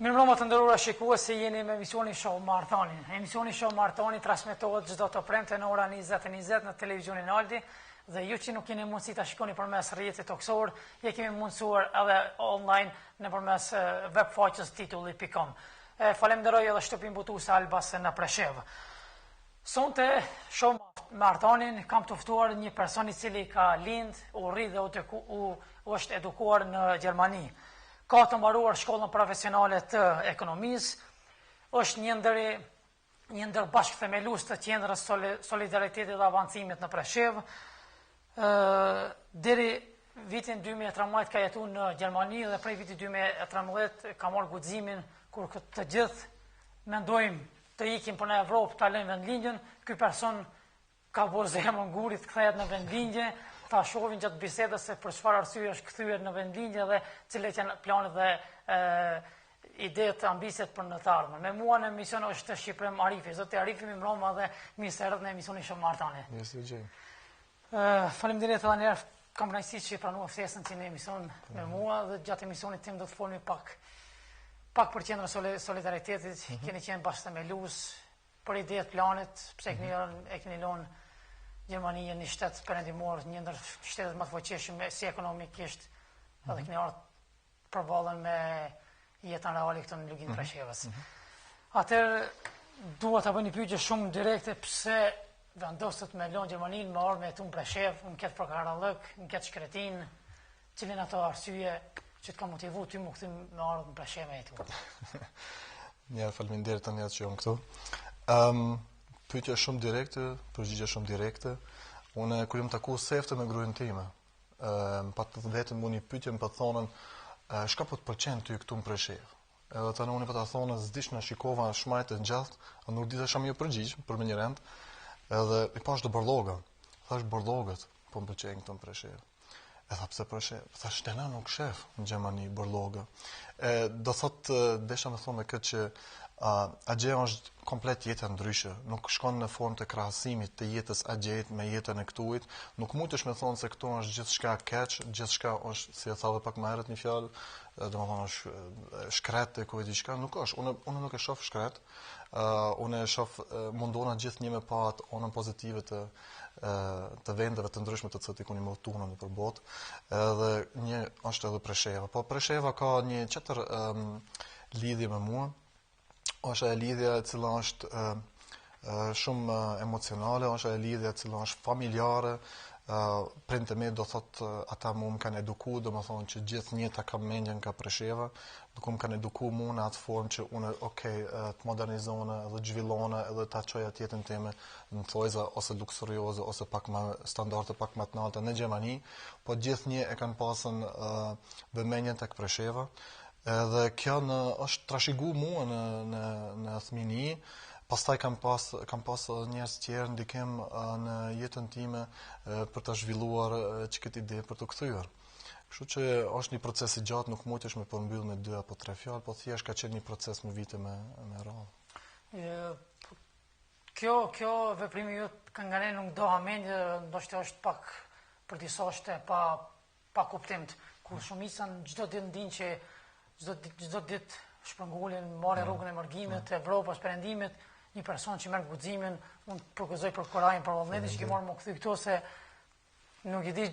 Mirëmbrëma të nderuara shikues, jeni me emisionin Show Martani. Emisioni Show Martani transmetohet çdo të premte në orën 20:20 në televizionin Aldi dhe ju që nuk keni mundësi ta shikoni përmes rrjetit toksor, je kemi mundësuar edhe online nëpërmes webfaqes titulli.com. Falenderoj edhe shtëpinë botuese Albase në Preshev. Sonte Show Martanin kam të ftuar një person i cili ka lind, u rri dhe u është edukuar në Gjermani. Ka të mbaruar shkollën profesionale të ekonomisë, është një ndër bashkëthemelues të Qendrës Solidaritetit dhe Avancimit në Preshev. Deri vitin 2013 ka jetuar në Gjermani dhe prej vitit 2013 ka marrë guximin kur të gjithë mendojmë të ikim për në Evropë, ta lënë vendlindjen, ky person ka bërë zemrën gurit, kthehet në vendlindje. Ta shohin gjatë bisedës se për çfarë arsye është kthyer në vendlindje dhe cilat janë planet dhe idetë, ambicet për në të ardhmen. Me mua në emision është Shqiprem Arifi. Zoti Arifi, mirëmbrëma dhe mirë se erdhët në emisionin Show Martani. Mirë se gjej. Faleminderit edhe një herë, kam kënaqësi që pranua ftesën që në emision me mua dhe gjatë emisionit tim do të folmi pak për Qendrën Solidaritetit. Keni qenë bashkëthemelues për idetë, planet, pse e keni lënë Gjermania një shtet perëndimor, një ndër shtetet më të fuqishëm si ekonomikisht, edhe keni ardhur përballën me jetën reale këtu në Luginë Preshevës. Atëherë dua ta bëj një pyetje shumë direkte, pse vendosët me lënë Gjermaninë, me ardhur me jetu në Preshev, në këtë prokarallëk, në këtë shkretin, cilin ato arsye që të ka motivuar ty më kthim me ardhur në Preshev me jetu? Ja, faleminderit tani që jam këtu. Pyetja shumë direkte, përgjigje shumë direkte. Unë kur jam taku sefte me gruën time, pat vetëm unë një pyetje më thonën, çka po të pëlqen ty këtu në Preshev? Edhe tani unë ta thonë, s'dish na shikova shmajtë të ngjallë, nuk di sa më përgjigj për më një rend. Edhe i pash të borlloga. Thash borllogët, po më pëlqejnë këtu në Preshev. E tha pse Preshev? Thash tena nuk shef në Gjermani borlloga. Do thotë desha më thonë me këtë që Agje është komplet jetë ndryshe, nuk shkon në formë të krahasimit të jetës agjeit me jetën e këtuit, nuk mujtesh me thonë se këtu është gjithçka keq, gjithçka është, si e thave pak më herët një fjalë, domethënë është shkret e ku e diçka, nuk është. Unë nuk e shoh shkret, unë e shoh mundona gjithë një me pa atë onën pozitive të vendeve të ndryshme të cilat i keni motuar nëpër botë, edhe një është edhe Presheva. Po Presheva ka një tjetër lidhje me mua. Është e lidhja e cila është shumë emocionale, është e lidhja e cila është familjare, prindët e mi do thotë ata më kanë edukuar, domethënë që gjithë njëta kam mendjen ka Presheva, nuk më kanë edukuar mua në atë formë që unë të modernizone edhe të zhvillone edhe ta çoja jetën time në thojza ose luksurioze ose pak më standarde pak më të larta në Gjermani, po gjithë një e kanë pasën vëmendjen tek Presheva. Edhe kjo është trashëguar mua në fëmijëni, pastaj kam pas njerëz të tjerë ndikim në jetën time për ta zhvilluar këtë ide për të kthyer. Kështu që është një proces i gjatë, nuk mujtesh me përmbyll me 2 apo 3 fjalë, po thjesht ka qenë një proces më vite me radhë. Kjo veprimi jot ka ngane nuk do hamendje, ndoshta është pak për disa është pa kuptim, kur shumica çdo ditë ndinë që çdo ditë shpërngulin, marrin rrugën e mërgimit të Evropës, perëndimit, një person që merr guximin, unë përgëzoj për kurajin për vullnetin që ke marrë më kthy këtu se nuk e di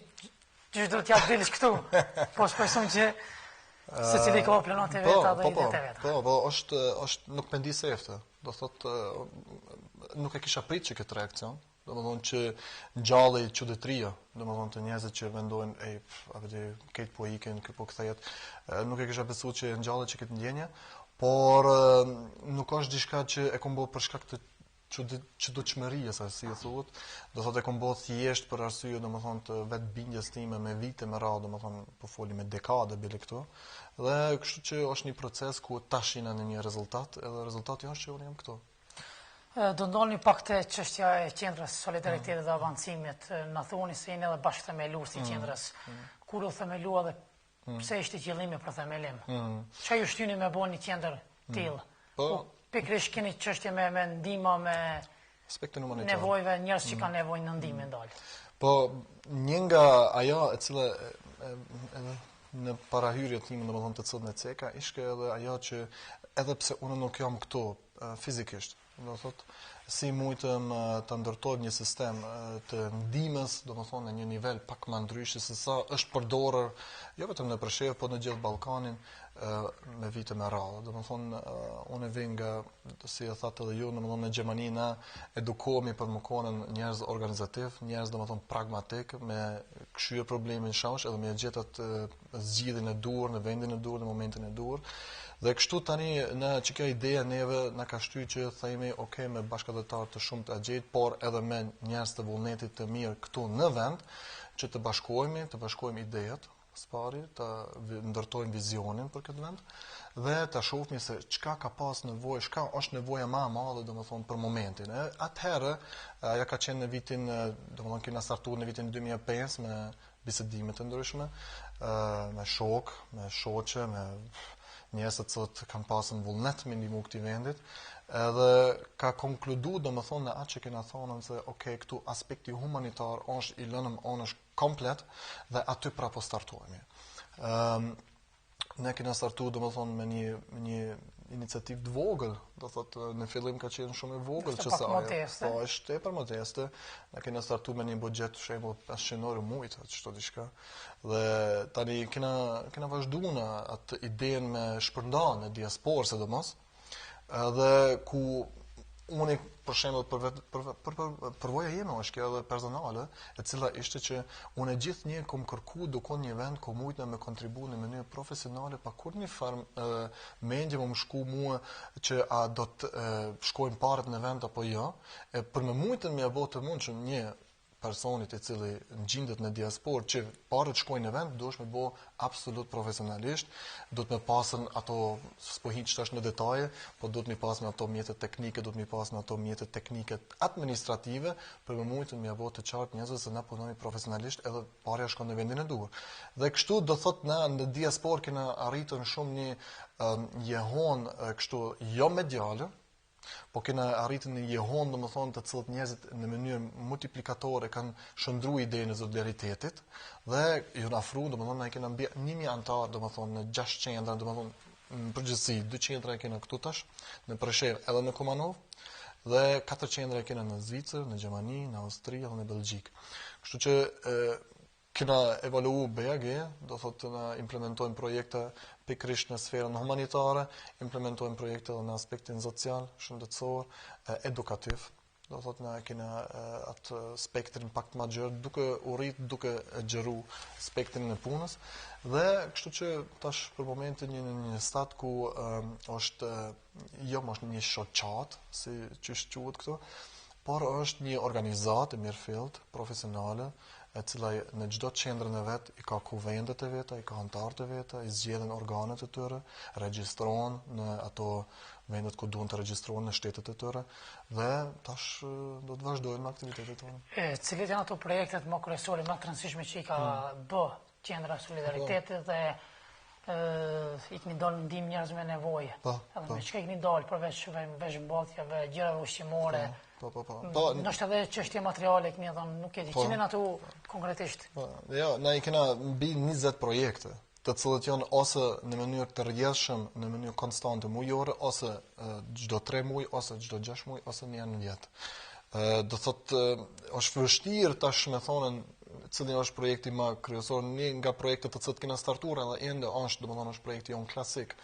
ç'do të t'ja dilësh këtu. Po shpresoj që secili ka planat e veta dhe idetë e veta. Po, është nuk pendi sefte. Do thotë nuk e kisha pritur këtë reakcion. Domethënë që ngjalli çuditëria, domethënë të njerëzit që mendojnë këtë po ikin, këtë po kthehet, nuk e kisha besuar që ngjalli që këtë ndjenje, por nuk është diçka që e kam bërë për shkak të çuditshmërisë, sa si e thuhet, do thotë e kam bërë thjesht për arsye domethënë të vetë bindjes time me vite me radhë, domethënë po foli me dekada bile këtu, dhe kështu që është një proces ku tash jena në një rezultat, edhe rezultati është që unë jam këtu. Do ndoni pak të çështja e Qendrës Solidaritetit dhe Avancimit, na thoni se jeni edhe bashkëthemelues i qendrës. Kur u themelua dhe pse ishte qëllimi për themelim? Çfarë ju shtyni me bëni një qendër tillë? Po pikërisht keni çështje me ndihmë, me aspektin humanitar. Nevojave njerëz që kanë nevojë në ndihmë ndal. Po një nga ajo e cila në parahyrjet time, domethënë të cilën e ceka, ishte edhe ajo që edhe pse unë nuk jam këtu fizikisht, do thot, si mujtëm të ndërtojmë një sistem të ndihmës, domethënë në një nivel pak më ndryshe se sa është përdorur jo vetëm në Preshevë, por në gjithë Ballkanin me vite me radhë. Domethënë unë vij nga, si e thatë edhe ju, domethënë në Gjermani na edukohemi për më konën njerëz organizativ, njerëz domethënë pragmatik, me kshyer problemin shaush edhe me gjetat zgjidhjen e duhur në vendin e duhur, në momentin e duhur. Dhe kështu tani që kjo ideja neve na ka shtyr që themi okay me bashkëdhetar të shumë të agjejt, por edhe me njerëz të vullnetit të mirë këtu në vend, që të bashkojmë ideat, spari, të ndërtojmë vizionin për këtë vend dhe të shohim se çka ka pas nevojë, çka është nevoja më e madhe domethënë për momentin. Atëherë ajo ka qenë në vitin, domethënë kemi startuar në vitin 2005 me bisedime të ndryshme, me shok, me shoqe, me njerëz të cilët kanë pasur vullnet me ndihmu këtij vendit, edhe ka konkluduar domethënë në atë që kena thonë se okay, këtu aspekti humanitar është i lënëm është komplet dhe aty prapo startohemi. Ne kena startuar domethënë me një iniciativë të vogël, do thotë në fillim ka qenë shumë e vogël që sa po është tepër modeste. Ne kena startuar me një buxhet për shembull 500 euro muaj, çdo diçka. Dhe tani kena vazhduar në atë idenë me shpërndarjen e diasporës sidomos, edhe ku unë për shembull përvoja jeme është kjo edhe personale, e cila ishte që unë gjithnjë kom kërku dukon një vend ku mujtna me kontribu në mënyrë profesionale pa kur një farë mendje më shku mua që a do të shkojnë parët në vend apo jo, për me mujtën me abo të mund që një personit i cili ngjindet në diasporë që parët shkojnë në vend, duhesh me bo absolut profesionalisht, duhet me pasën ato, s'po hiq tash në detaje, po duhet me pasën ato mjetet teknike, duhet me pasën ato mjetet teknike administrative, për me mujtën me abo të qartë njerëzve se na punojmë profesionalisht edhe parja shkon në vendin e duhur. Dhe kështu do thot na në diasporë kena arritën shumë një jehon kështu jo mediale, po kena arritën një jehon domethënë të cilët njerëzit në mënyrë multiplikatore kanë shndruar idenë e solidaritetit dhe ju na ofruan domethënë ne kena mbi 1000 anëtar domethënë në 6 qendra domethënë në përgjithësi 2 qendra kena këtu tash në Preshevë edhe në Kumanov dhe 4 qendra kena në Zvicër, në Gjermani, në Austri dhe në Belgjik. Kështu që kena evaluar BAG, do thotë na implementojmë projekte pikërisht në sferën humanitare, implementojmë projekte edhe në aspektin social, shëndetësor, edukativ. Do thotë na kena atë spektrin pak të madh duke u rrit, duke xheru spektrin e punës dhe kështu që tash për momentin një stat ku është jo më është një shoqat, si ç'është quhet këtu, por është një organizatë mirëfillt, profesionale, e cila në çdo qendrën e vet i ka kuvendet e veta, i ka anëtarët e veta, i zgjedhin organet e tyre, regjistrohen në ato vendet ku duhen të regjistrohen në shtetet e tyre dhe tash do të vazhdojnë me aktivitetet tona. Cilit janë ato projektet më kryesore, më të rëndësishme që i ka bë Qendra Solidaritetit dhe i keni dalë ndihmë njerëz me nevojë. Edhe me çka keni dalë përveç veshmbathjeve, gjërave ushqimore. Nështë edhe çështje materiale keni thënë nuk e di. Cilin ato konkretisht? Jo, na i kena mbi 20 projekte, të cilët janë ose në mënyrë të rrjedhshëm, në mënyrë konstante mujore, ose çdo 3 muaj, ose çdo 6 muaj, ose në janë vjet. Do thotë është vështirë tash me thonën cili është projekti më kryesor. Një nga projektet të cilët kena startuar edhe ende është, domethënë është projekti jon klasik,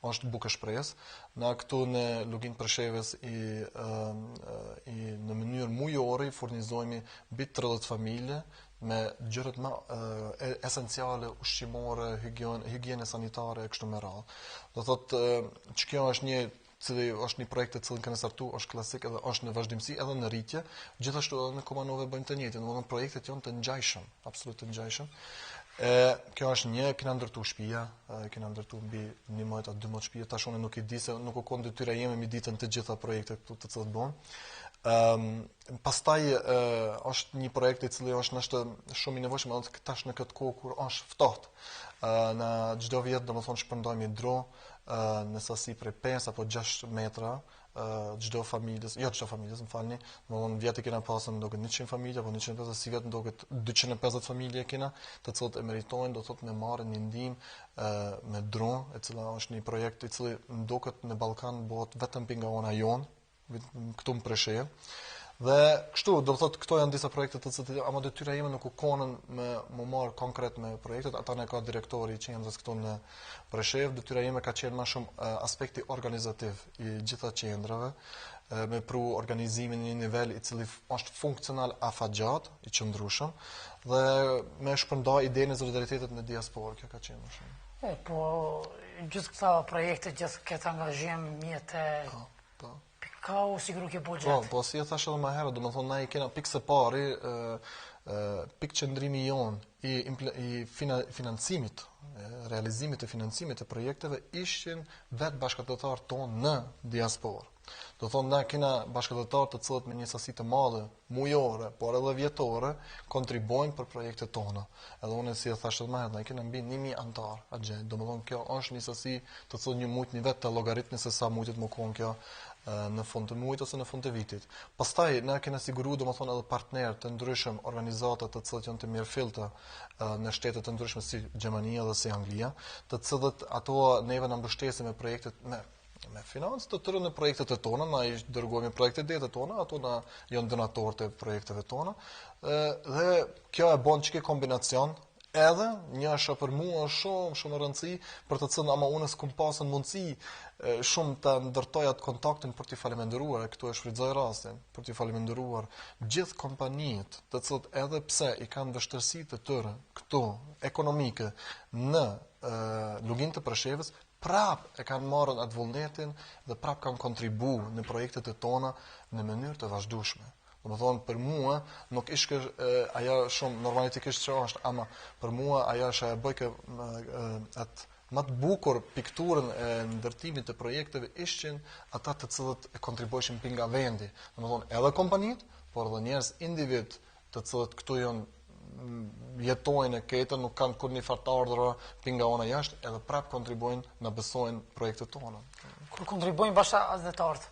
është Bukë Shpresë. Na këtu në Lugin Preshevës në mënyrë mujore furnizojmë mbi 30 familje me gjërat më esenciale ushqimore, higjiene sanitare e kështu me radhë. Do thotë që kjo është një cili është një projekt të cilën kanë startuar, është klasik edhe është në vazhdimsi edhe në rritje, gjithashtu edhe në Kumanove bëjnë të njëjtin, domethënë projektet janë të ngjajshëm, absolutisht të ngjajshëm. Kjo është një, kena ndërtuar shtëpia, kena ndërtuar mbi 11 a 12 shtëpi, tash unë nuk e di se nuk u kon detyra jeme mi ditën të gjitha projektet këtu të cilat bën. Pastaj është një projekt i cili është nështë shumë i nevojshëm edhe tash në këtë kohë kur është ftohtë. Në çdo vit domethënë shpërndajmë dro në sasi prej 5 apo 6 metra çdo familjes, jo çdo familjes, më falni, domthonë vjet kena pasur ndoshta 100 familje apo 150, si vjet ndoshta 250 familje kena, të cilët e meritojnë, do thotë me marrën një ndihmë me dron, e cila është një projekt i cili ndoket në Ballkan bëhet vetëm nga ona jon, këtu në Preshevë. Dhe kështu, do të thotë këto janë disa projekte të cilat ama detyra ime nuk u konën më marr konkret me projektet, ata ne ka direktori i qendrës këtu në Preshevë, detyra ime ka qenë më shumë aspekti organizativ i gjitha qendrave, me pru organizimin në një nivel i cili është funksional afatgjat, i qëndrueshëm, dhe me shpërndar idenë e solidaritetit në diasporë, kjo ka qenë më shumë. Po, gjithë këta projekte, gjithë këtë angazhim mjetë ka u siguru ke budget. Po, si e thash edhe më herët, domethënë na i kena pikë së pari, pikë qëndrimi jon i financimit, realizimit të financimit të projekteve ishin vetë bashkëdhetarët tonë në diasporë. Do thonë na kena bashkëdhetarë të cilët me një sasi të madhe mujore, por edhe vjetore, kontribojnë për projektet tona. Edhe unë si e thash edhe më herët, na kena mbi 1000 antar atë. Domethënë kjo është një sasi të cilët një mujt një vetë të llogaritni se sa mujtet më kon kjo në fund të muajit ose në fund të vitit. Pastaj na kena siguru domethënë edhe partnerë të ndryshëm, organizata të cilët janë të mirëfillta në shtete të ndryshme si Gjermania dhe si Anglia, të cilët ato neve na mbështesin me projektet me financë të tëra në projektet e tona, na i dërgojmë projektet e tona, ato na janë donatorë të projekteve tona, dhe kjo e bën çike kombinacion. Edhe një është për mua shumë rëndësi, për të cilën ama unë s'kum pasën mundësi shumë të ndërtoj atë kontaktin për t'i faleminderuar, e këtu e shfrytëzoj rastin, për t'i faleminderuar gjithë kompanitë, të cilët edhe pse i kanë vështirësitë të tyre këtu ekonomike në Luginë të Preshevës, prap e kanë marrën atë vullnetin dhe prap kanë kontribuar në projektet e tona në mënyrë të vazhdueshme. Domethënë për mua nuk ishte ajo shumë normalistikisht që është, ama për mua ajo është ajo bëjke atë më të bukur pikturën e ndërtimit të projekteve ishin ata të cilët e kontribuoshin nga vendi. Domethënë edhe kompanitë, por edhe njerëz individ të cilët këtu janë jetojnë e ketën, nuk kanë kur një farë të ardhura nga ona jashtë, edhe prap kontribuojnë na besojnë projektet tona. Kur kontribuojnë bashkëdhetarët,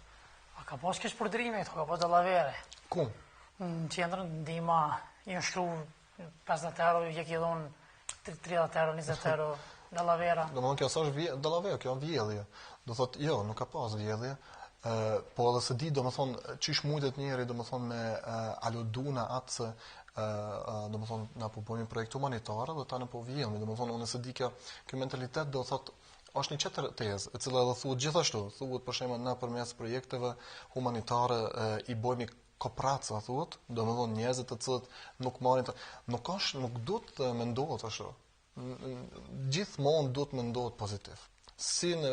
a ka pas kish përdrime, ka pas dallavere? Ku? Në qendrën ndihma, i shkru 50 euro, je ki dhon 30 euro, 20 euro, dallavera. Domethënë kjo s'është dallavera, kjo është vjedhje. Do thotë jo, nuk ka pas vjedhje. Po edhe se di domethënë çish mujtet njëri domethënë me aluduna atë se domethënë na po bëjmë projekt humanitar dhe tani po vijemi, domethënë unë se di kjo mentalitet do thotë është një tjetër tezë, e cila edhe thuhet gjithashtu, thuhet për shembull na përmes projekteve humanitare i bëjmë kooperaca thuhet, domethënë njerëz të cilët nuk marrin, nuk duhet të mendohet ashtu. Gjithmonë duhet të mendohet pozitiv. Si në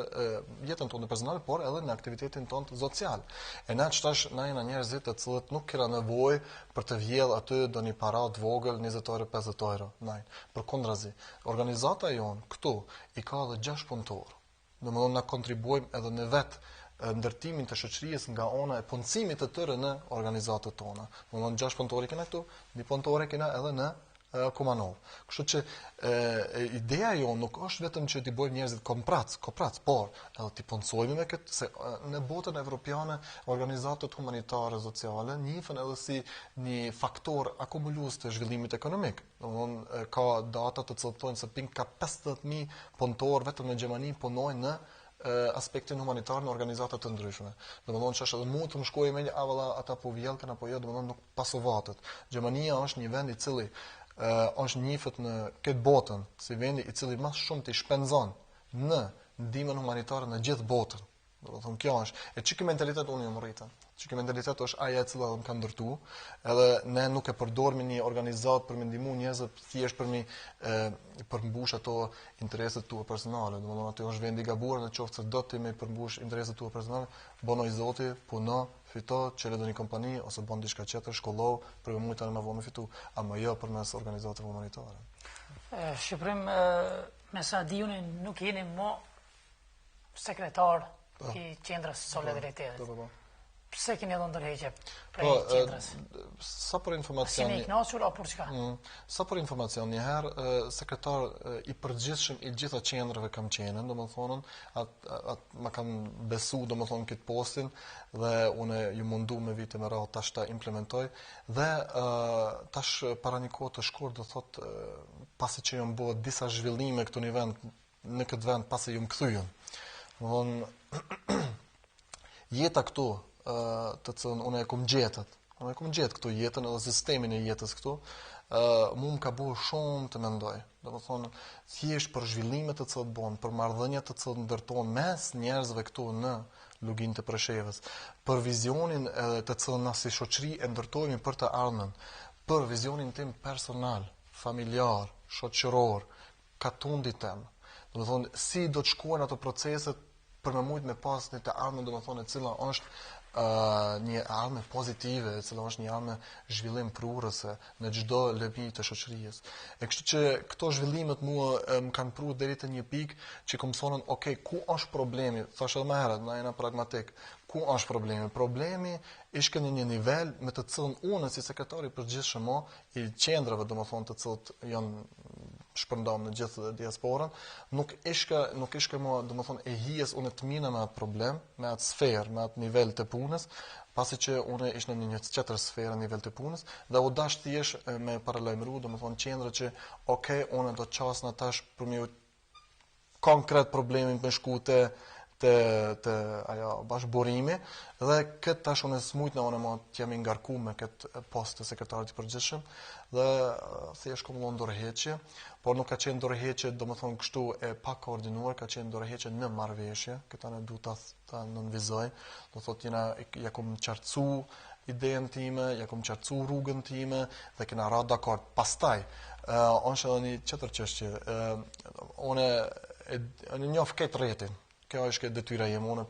jetën tonë personale, por edhe në aktivitetin tonë social. E na çtash na jena njerëz të cilët nuk kena nevojë për të vjedh aty doni para të vogël 20 euro, 50 euro. Nein. Përkundrazi, organizata jon këtu i ka edhe 6 punëtor. Domethënë na kontribuojmë edhe në vetë ndërtimin të shoqërisë nga ona e punësimit të tyre në organizatat tona. Domethënë 6 punëtorë kena këtu, 2 punëtorë kena edhe në Kumanov. Kështu që ideja jonë nuk është vetëm që t'i bëjmë njerëzit kooperac, por edhe t'i punësojmë me këtë, se në botën evropiane organizatat humanitare sociale njihen edhe si një faktor akumulues të zhvillimit ekonomik. Domethënë ka data të cilët thonë se ka 50.000 punëtorë vetëm në Gjermani punojnë në aspektin humanitar në organizata të ndryshme. Domethënë ç'është edhe mund të më shkojë me një avalla ata po vjellën apo jo, domethënë nuk pasovatet. Gjermania është një vend i cili është njihet në këtë botën si vendi i cili më shumë të shpenzon në ndihmën humanitare në gjithë botën. Domethënë kjo është. E çiki mentalitet unë jam rritur. Çiki mentalitet është ajo e cila më ka ndërtuar, edhe ne nuk e përdorim një organizat për me ndihmu njerëz thjesht për mi përmbush ato interesat tua personale. Domethënë aty është vendi i gabuar, nëse se do ti me përmbush interesat tua personale, bënoj Zoti, puno, fito, çelë në një kompani ose bën diçka tjetër, shkollo, për më tani më vonë fitu, ama jo përmes organizatave humanitare. Shqipërim me sa diuni nuk jeni më sekretar i qendrës solidaritetit. pse keni edhe ndërheqje prej qendrës? Sa për Si informacion... ne i knaqur apo për çka? Sa për informacion, njëherë sekretar i përgjithshëm i gjitha qendrave kam qenë, domethënë, ma kam besu domethënë këtë postin dhe unë ju mundu me vite me radhë tash ta implementoj dhe tash para një kohë të shkurt do thot pasi që jam bërë disa zhvillime këtu në këtë vend pasi ju më kthyen. Domethënë jeta këtu të cilën unë e kom gjetët. Unë e kom gjetë këtu jetën edhe sistemin e jetës këtu, mu më ka bërë shumë të mendoj. Domethënë, thjesht për zhvillimet të cilat bën, për marrëdhëniet të cilat ndërtohen mes njerëzve këtu në Luginë të Preshevës, për vizionin të cilën na si shoqëri e ndërtojmë për të ardhmen, për vizionin tim personal, familjar, shoqëror, katundit tem. Domethënë, si do të shkojnë ato proceset për me mujt me pas një të ardhmen, domethënë, e cila është një armë pozitive, e cila është një armë zhvillim prurëse në çdo lëmi të shoqërisë. E kështu që këto zhvillimet mua më kanë prur deri te një pikë që kom thonë, okay, ku është problemi? Thashë edhe më herët, na jena pragmatik. Ku është problemi? Problemi ishte në një nivel me të cilën unë si sekretari i përgjithshëm i qendrave, domethënë, të cilët janë shpërndam në gjithë diasporën, nuk ishte më, domethënë, e hijes unë të mina me atë problem, me atë sferë, me atë nivel të punës, pasi që unë ishte në një tjetër sferë nivel të punës, dhe u dash thjesht me paralajmëru, domethënë, qendra që, okay, unë do të qasna tash për me konkret problemin me shku të ajo bashkëburimi dhe këtë tash unë smujt në unë të jam i ngarku me këtë post të sekretarit të përgjithshëm dhe thjesht kom lënë ndërheqje, por nuk ka qenë ndërheqje domethënë kështu e pa koordinuar, ka qenë ndërheqje në marrëveshje, këta ne duhet ta nënvizoj, do thotë ja kom qartësu idenë time, ja kom qartësu rrugën time dhe kena ra dakord. Pastaj është edhe një tjetër çështje. Unë njoh këtë rretin. Kjo është detyra ime,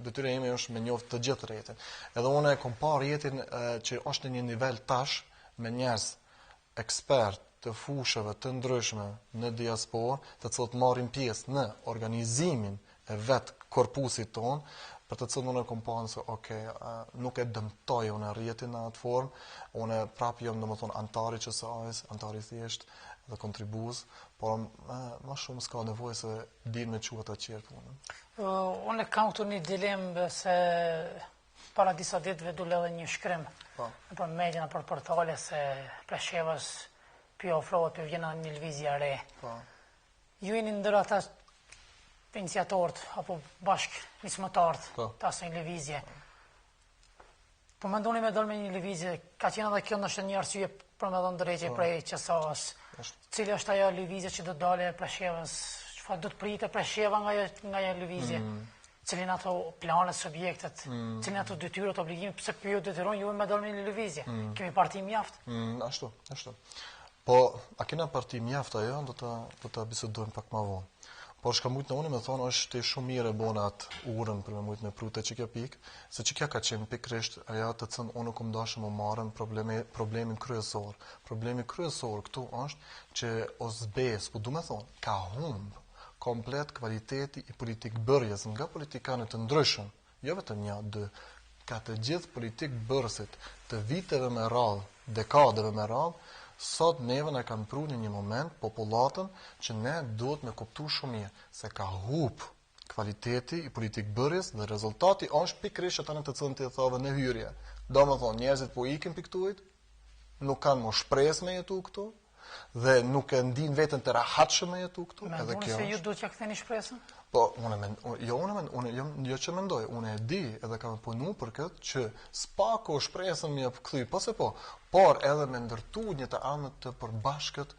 detyra ime është me njoft të gjithë rrjetin. Edhe unë e kom parë rrjetin që është në një nivel tash me njerëz ekspert të fushëve të ndryshme në diasporë, të cilët marrin pjesë në organizimin e vet korpusit ton, për të cilën unë e kom parë se nuk e dëmtoj unë rrjetin në atë formë, unë prapë jam domethënë antari i QSA-s, antari thjesht dhe kontribues, por më shumë s'ka nevojë se din me quat atë qerë punën. Unë kam këtu një dilemë se para disa ditëve du lëdhe një shkrim për medjana, për portale se Preshevës për ofrohet për vjena një lëvizje re. Ju jeni ndër ata iniciatorët apo bashk nismëtarët të asaj lëvizje. Po mendoni me dal me një lëvizje, ka qenë edhe kjo ndoshta një arsye për me dhënë drejtje prej QSA-s. Cili është ajo lëvizje që do dalë Preshevës? Çfarë do të pritet Presheva nga ajo lëvizje? Cilin ato planet, subjektet, cilin ato detyrat, obligimet, pse ju detyrojnë ju me dalë me një lëvizje? Kemi parti mjaft? Ashtu. Po, a kena parti mjaft ajo, do ta bisedojmë pak më vonë. Por shka mujtë në unë me thonë është shumë mirë e bona atë urën për me mujtë me prute që kjo pikë, se që kjo ka qenë pikrisht aja të cënë unë kom dashë më marën problemin kryesor. Problemi kryesor këtu është që OSBE, ku du me thonë, ka humbë komplet kvaliteti i politikë bërjes nga politikanët të ndryshëm, jo vetëm një, dy, ka të gjithë politikë bërësit të viteve me radhë, dekadeve me radhë, sot neve në kanë pru një moment popullatën që ne duhet me kuptu shumë mirë se ka hup kvaliteti i politikë bërjes dhe rezultati është pikrisht ata në të cilën të thove në hyrje. Do më thonë, njerëzit po ikin piktuit, nuk kanë më shpresë me jetu këtu dhe nuk e ndin vetën të rahatshëm me jetu këtu. Me ndonë se ju duhet ja ktheni shpresën? Po, jo që mendoj, unë e di edhe kam punu për këtë që s'pako shpresën më jep kthy, por edhe me ndërtu një të anët të përbashkët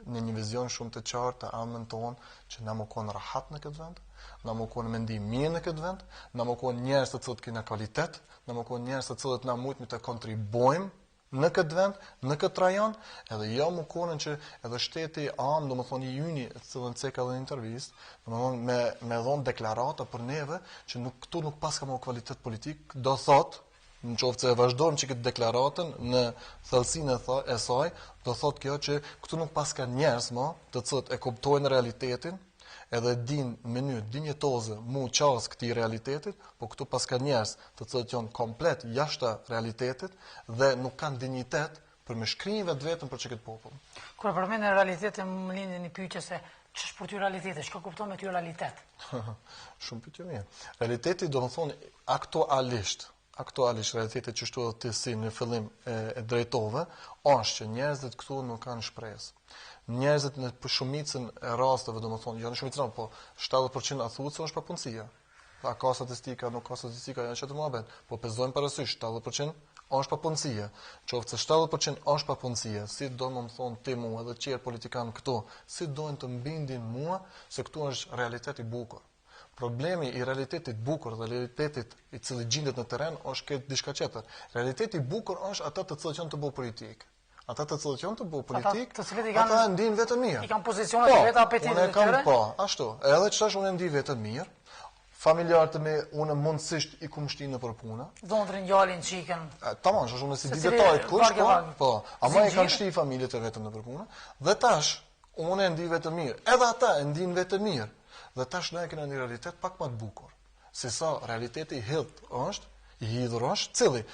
në një vizion shumë të qartë të anën tonë që na më konë rahat në këtë vend, na më konë mendim mirë në këtë vend, na më konë njerëz të cilët kena kvalitet, na më konë njerëz të cilët na mujtmi të kontribojmë në këtë vend, në këtë rajon, edhe jo më konën që edhe shteti amë, do më thonë i juni, cilën ceka dhe një intervist, me dhonë deklarata për neve, që këtu nuk pas ka më kvalitet politik, do thot, në qoftë se e vazhdojmë që këtë deklaratën në thellësinë e saj, do thot kjo që këtu nuk pas ka njerëz më, të cilët e kuptojnë realitetin, edhe din mënyrë dinjetoze mu qas këtij realitetit, po këtu pas ka njerëz të cilët janë komplet jashtë realitetit dhe nuk kanë dinjitet për me shkrijnë vetëm për çka popull. Kur përmendën realitetin më lindin një pyetje se ç'është për ty realiteti, çka kupton me ty realitet? Shumë pyetje mirë. Realiteti do të thonë aktualisht realiteti që shtu edhe ti si në fillim e drejtove, është që njerëzit këtu nuk kanë shpresë. Njerëzit në shumicën e rasteve, do të thonë, jo në shumicën, po 70% a thuhet se është papunësia. A ka statistika, nuk ka statistika, janë çdo muhabet, po pesojmë parasysh 70% është papunësia. Qoftë se 70% është papunësia, si do më thonë ti mua dhe qerë politikanë këtu, si dojnë të mbindin mua se këtu është realiteti bukur. Problemi i realitetit bukur dhe realitetit i cili gjendet në terren është këtë diçka tjetër. Realiteti bukur është ata të cilët janë të bëu politik. Ata të cilët janë të bëu politik, ata ndin vetëm mirë. I kanë pozicionet e veta apetitit të tyre. Po, ashtu. Edhe çtash unë ndi vetëm mirë. Familjarët me unë mundësisht i kumshtinë në për puna. Dhondrin, njalin, çikën. Tamam, është unë si ditarit kush, po. Ama e kanë shti familjet e vetëm në për puna. Dhe tash unë e ndi vetëm mirë. Edhe ata e ndin vetëm mirë. Dhe tash ne kemi një realitet pak më të bukur. Se sa realiteti i hidhur është, cili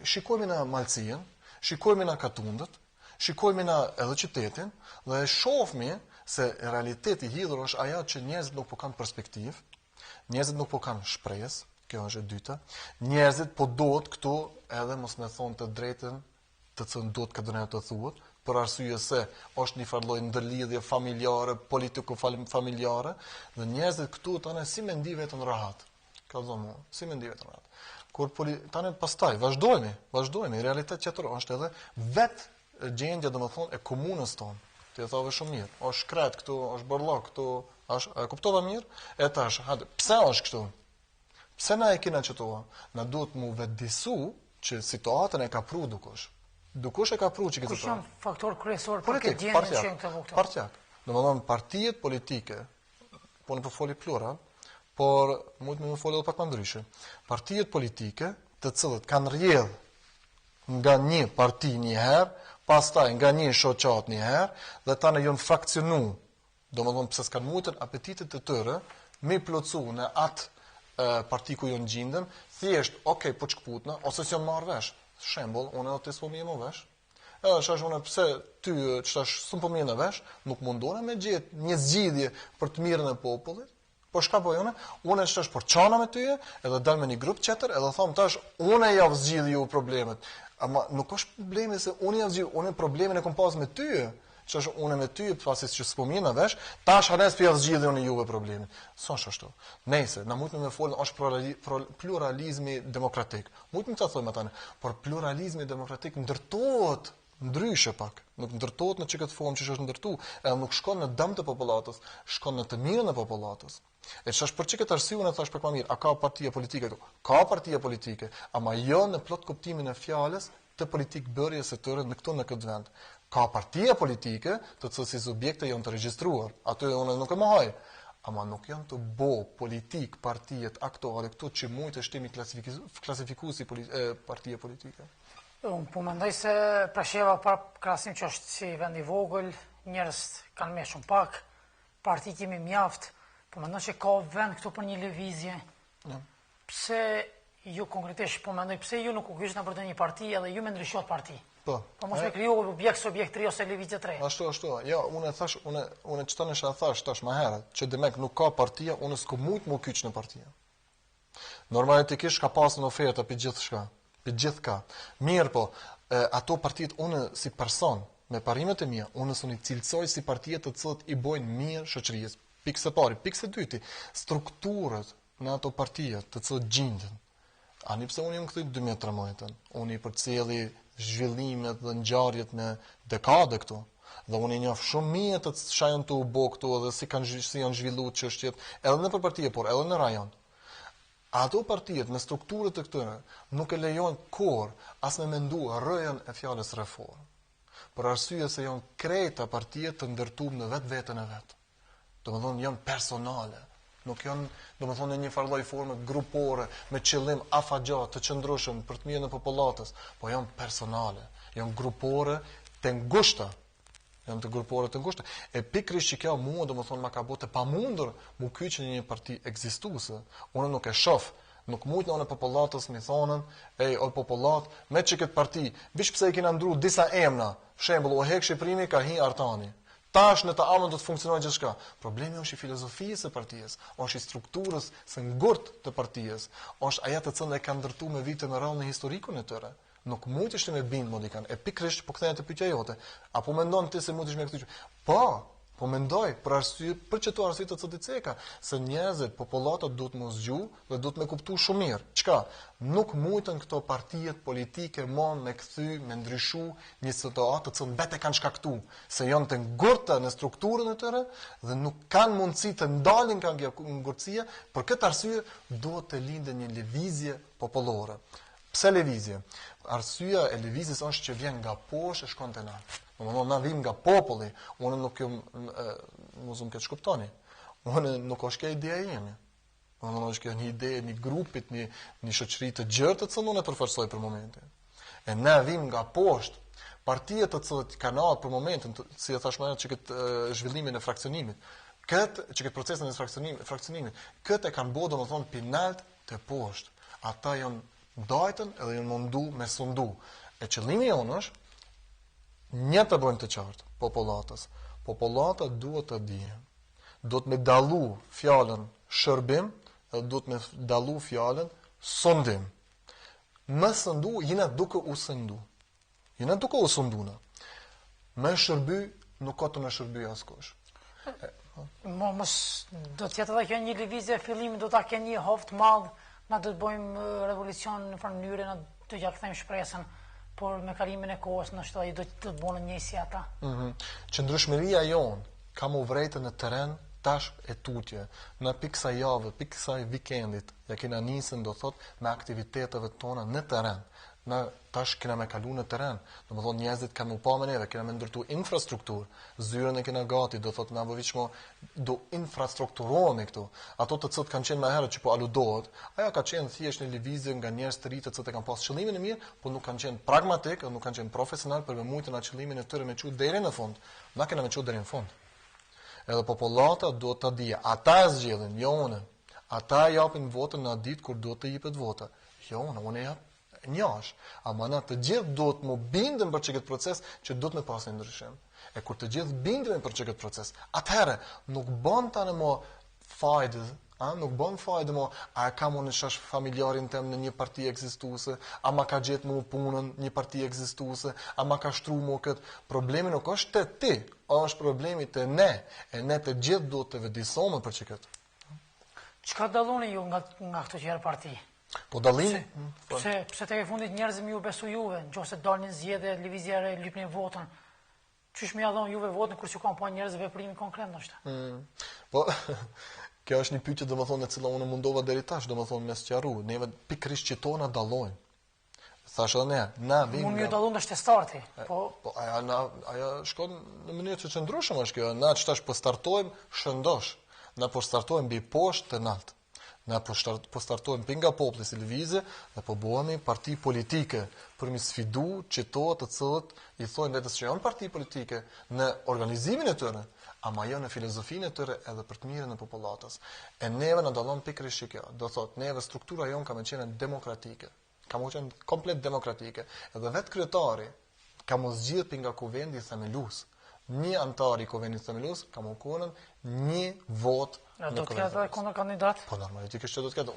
shikojmë në malësien, shikojmë në katundët, shikojmë në edhe qytetin dhe shohmi se realiteti i hidhur është ajo që njerëzit nuk po kanë perspektivë. Njerëzit nuk po kanë shpresë, kjo është e dyta. Njerëzit po duhet këtu edhe mos më thonë të drejtën të cilën duhet këtë drejtë të thuhet, për arsye se është një farë ndërlidhje familjare, politiko-familjare, dhe njerëzit këtu tani si me ndi vetën rahat. Kallëzon mua, si me ndi vetën rahat. Kur tani pastaj vazhdojmë, realitet tjetër është edhe vetë gjendja domethënë e komunës tonë. Ti e thove shumë mirë. Është shkret këtu, është borllok këtu, e kuptova mirë? E tash, pse është kështu? Pse na e kena qëtoa? Na duhet mu vetëdisu që situatën e ka pru dukush. Dukush e ka pru që këtë Kush janë faktor kryesor për këtë gjendje që janë këtë vogël? Partijak. Domethënë partijet politike, po në përfoli plural, por mund të më foli edhe pak më ndryshe. Partijet politike, të cilët kanë rrjedh nga një parti një herë, pastaj nga një shoqat një herë, dhe tani janë frakcionu. Domethënë pse s'kan mujtën apetitet të tyre me plotsu në atë parti ku janë gjendën, thjesht, okay, po çkputna ose s'jon marr vesh. Shembull, unë do të s'po më jem vesh. Edhe shash unë pse ty çtash s'u po më jem vesh, nuk mundona me gjet një zgjidhje për të mirën e popullit. Po shka po unë çtash por çana me ty, edhe dal me një grup tjetër, edhe them tash unë jav zgjidh ju problemet. Ama nuk është problemi se unë jav zgjidh, unë problemin e kam pas me ty. Që është unë me ty, pasis që s'po mirë në vesh, tash hanes për zgjidhje unë juve problemin. S'është ashtu. Nëse, na mujtë me folën është pluralizmi demokratik. Mujtë me të thojmë atane, por pluralizmi demokratik ndërtohet ndryshe pak. Nuk ndërtohet në që këtë formë që është ndërtu, edhe nuk shkon në dëm të popullatës, shkon në të mirën e popullatës. E që është për që këtë arsye unë thash pak më mirë, a ka partia politike këtu? Ka partia politike, ama jo në plot kuptimin e fjalës të politik bërjes së tyre në këtu në këtë vend. Ka partia politike të cilës si subjekte janë të regjistruar. Aty unë nuk e mohoj. Ama nuk janë të bo politik partijet aktuale këtu që mund të shtemi klasifikuesi partije politike. Unë po mendoj se Presheva para krahasim që është si vend i vogël, njerëz kanë më shumë pak, parti kemi mjaft, po mendoj se ka vend këtu për një lëvizje. Pse ju konkretisht po mendoj pse ju nuk u kyçna për të një parti edhe ju më ndryshot parti? Po mos me kriju subjekt 3 ose lëvizje 3. Ashtu. Jo, unë thash, unë çfarë nesha thash tash më herët, që demek nuk ka partia, unë s'ku mujt më kyç në partia. Normalisht ka pasur në oferta për gjithçka. Mirë po, ato partitë unë si person me parimet e mia, unë suni cilësoj si partia të cilët i bojnë mirë shoqërisë. Pikë së pari, pikë së dyti, strukturët në ato partia të cilët gjenden. Ani pse unë jam këtu 2013, unë i përcjelli zhvillimet dhe ngjarjet në dekade këtu. Dhe unë i njoh shumë mirë të çfarë janë të u bë këtu dhe si janë zhvilluar çështjet edhe në parti, por edhe në rajon. Ato partijet me strukturët të këtyre nuk e lejojnë kur as me mendu rrëjën e fjalës reformë. Për arsye se janë krejta partijet të ndërtuar në vetveten e vet. Domethënë janë personale. Nuk janë, domethënë në një farë forme grupore me qëllim afatgjat të qëndrueshëm për të mirën e popullatës, po janë personale, janë grupore të ngushta. janë të grupore të ngushta. E pikrisht që kjo mua domethënë ma ka bote pamundur mu kyçë në një parti ekzistuese. Unë nuk e shoh. Nuk mujt në popullatës mi thonën, o popullat, me që këtë parti, vish pse i kena ndru disa emna, shembull, o hek Shqiprimi ka hi Artani. Tash në të amën do të funksionojë gjithçka. Problemi është i filozofisë së partisë, është i strukturës së ngurtë të partisë, është ajo të cilën e ka ndërtuar me vite me radhë në historikun e tyre. Nuk mund të ishte me bind modikan. E pikrisht po kthehet te pyetja jote. Apo mendon ti se mund të ishte me këtë? Po mendoj për arsye, për çeto arsye të CDC-ka, se njerëzit, popullata duhet të mos zgju dhe duhet me kuptuar shumë mirë. Çka? Nuk mundën këto partijet politike mon me kthy, me ndryshu një situatë të cilën vetë kanë shkaktuar, se janë të ngurtë në strukturën e tyre dhe nuk kanë mundësi të ndalin nga ngurtësia, për këtë arsye duhet të lindë një lëvizje popullore. Pse lëvizje? Arsyeja e lëvizjes është që vjen nga poshtë e shkon te lart. Na vim nga populli, unë nuk jam mos më këtë shkuptoni. Unë nuk është kjo ideja ime. Unë është kjo një ide, një grupit, një shoqëri të gjerë të cilën unë e përforcoj për momentin. E na vim nga poshtë. Partijet të cilët kanë ardhur për momentin, si e thash më herët, që këtë zhvillimin e fraksionimit, këtë procesin e fraksionimit, këtë e kanë bërë domethënë pinalt të poshtë. Ata janë ndajtën edhe janë mundu me sundu. E qëllimi jonë është një të bëjmë të qartë popullatës. Popullata duhet të dije. Duhet me dallu fjalën shërbim dhe duhet me dallu fjalën sundim. Më sundu, jena duke u sundu. Jena duke u sunduna. Me shërby nuk ka të në shërby askush. Mos do të jetë edhe kjo një lëvizje fillimi, do ta kenë një hovë të madh, na do të bëjmë revolucion në mënyrë, na do t'ja kthejmë shpresën. Por me kalimin e kohës në shtoj do të bënë njësi ata. Qëndrueshmëria jonë ka mu vrejtë në teren tash e tutje. Në piksa javë, piksa vikendit, ja kena nisën do thot me aktiviteteve tona në teren. Na tash kena me kalu në teren. Do më thonë njerëzit kanë u pa me neve, kena me ndërtu infrastrukturë. Zyrën e kena gati, do thot na vëviqmo do infrastrukturohemi këtu. Ato të cilët kanë qenë më herët që po aludohet, ajo ka qenë thjesht një lëvizje nga njerëz të ri të cilët e kanë pas qëllimin e mirë, por nuk kanë qenë pragmatik, nuk kanë qenë profesional për me mujtë na qëllimin e tyre me çu deri në fund. Na kena me çu deri në fund. Edhe popullata duhet ta dije, ata e zgjedhin, jo unë. Ata japin votën në ditë kur duhet të jepet vota. Jo unë jap njash, ama na të gjithë duhet më bindem për çkëtë proces që duhet me pasë ndryshim. E kur të gjithë bindemi për çkëtë proces, atëherë nuk bën tani më fajde, nuk bën fajde më a kam unë shash familjarin tem në një parti ekzistuese, a ma ka gjetë më punën një parti ekzistuese, a ma ka shtru më këtë. Problemi nuk është te ti, është problemi te ne, e ne të gjithë duhet të vëdisome për çkëtë. Çka dalloni ju nga këto qerë parti? Po dallimi? Pse tek e fundit njerëzit më ju besu juve, nëse dalin zgjedhje, lëvizja e lypni votën. Çish më ia dhon juve votën kur që kanë pa njerëz veprimi konkret ndoshta. Po kjo është një pyetje domethënë e cila unë mundova deri tash, domethënë me sqaru, neve pikërisht që tona dallojnë. Thash edhe ne, na vim. Mund ju dallon është starti. Po ajo shkon në mënyrë të çndrueshme është kjo. Na çtash po startojmë shëndosh. Na po startojmë mbi poshtë të lart. Na po startojmë nga populli si lëvizje dhe po bëhemi parti politike për mi sfidu çeto të cilët i thonë vetes që janë parti politike në organizimin e tyre, ama jo në filozofinë e tyre edhe për të mirën e popullatës. E neve na dallon pikërisht kjo. Do thotë neve struktura jon ka më qenë demokratike. Ka më qenë komplet demokratike. Edhe vetë kryetari ka mos zgjidhur nga kuvendi themelues. Një antar i kuvendit themelues ka më qenë një vot. Do të ketë kundër kandidat? Po normalisht që do të ketë.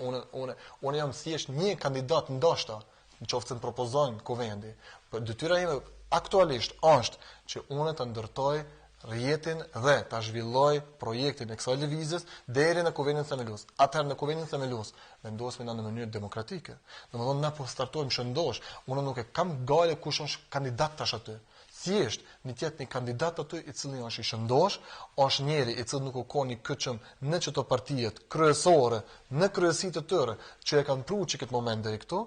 Unë jam thjesht një kandidat ndoshta, nëse më propozojnë kuvendi. Por detyra ime aktualisht është që unë të ndërtoj rrjetin dhe ta zhvilloj projektin e kësaj lëvizjes deri në kuvendin themelues. Atëherë në kuvendin themelues vendosemi në mënyrë demokratike. Domethënë na po startojmë shëndosh. Unë nuk e kam gale kush është kandidat tash aty. Thjesht një tjetë një kandidat aty i cili është i shëndosh, është njeri i cili nuk u ka një këqëm në çdo partijet kryesore, në kryesitë të tyre që e kanë pru që këtë moment deri këtu,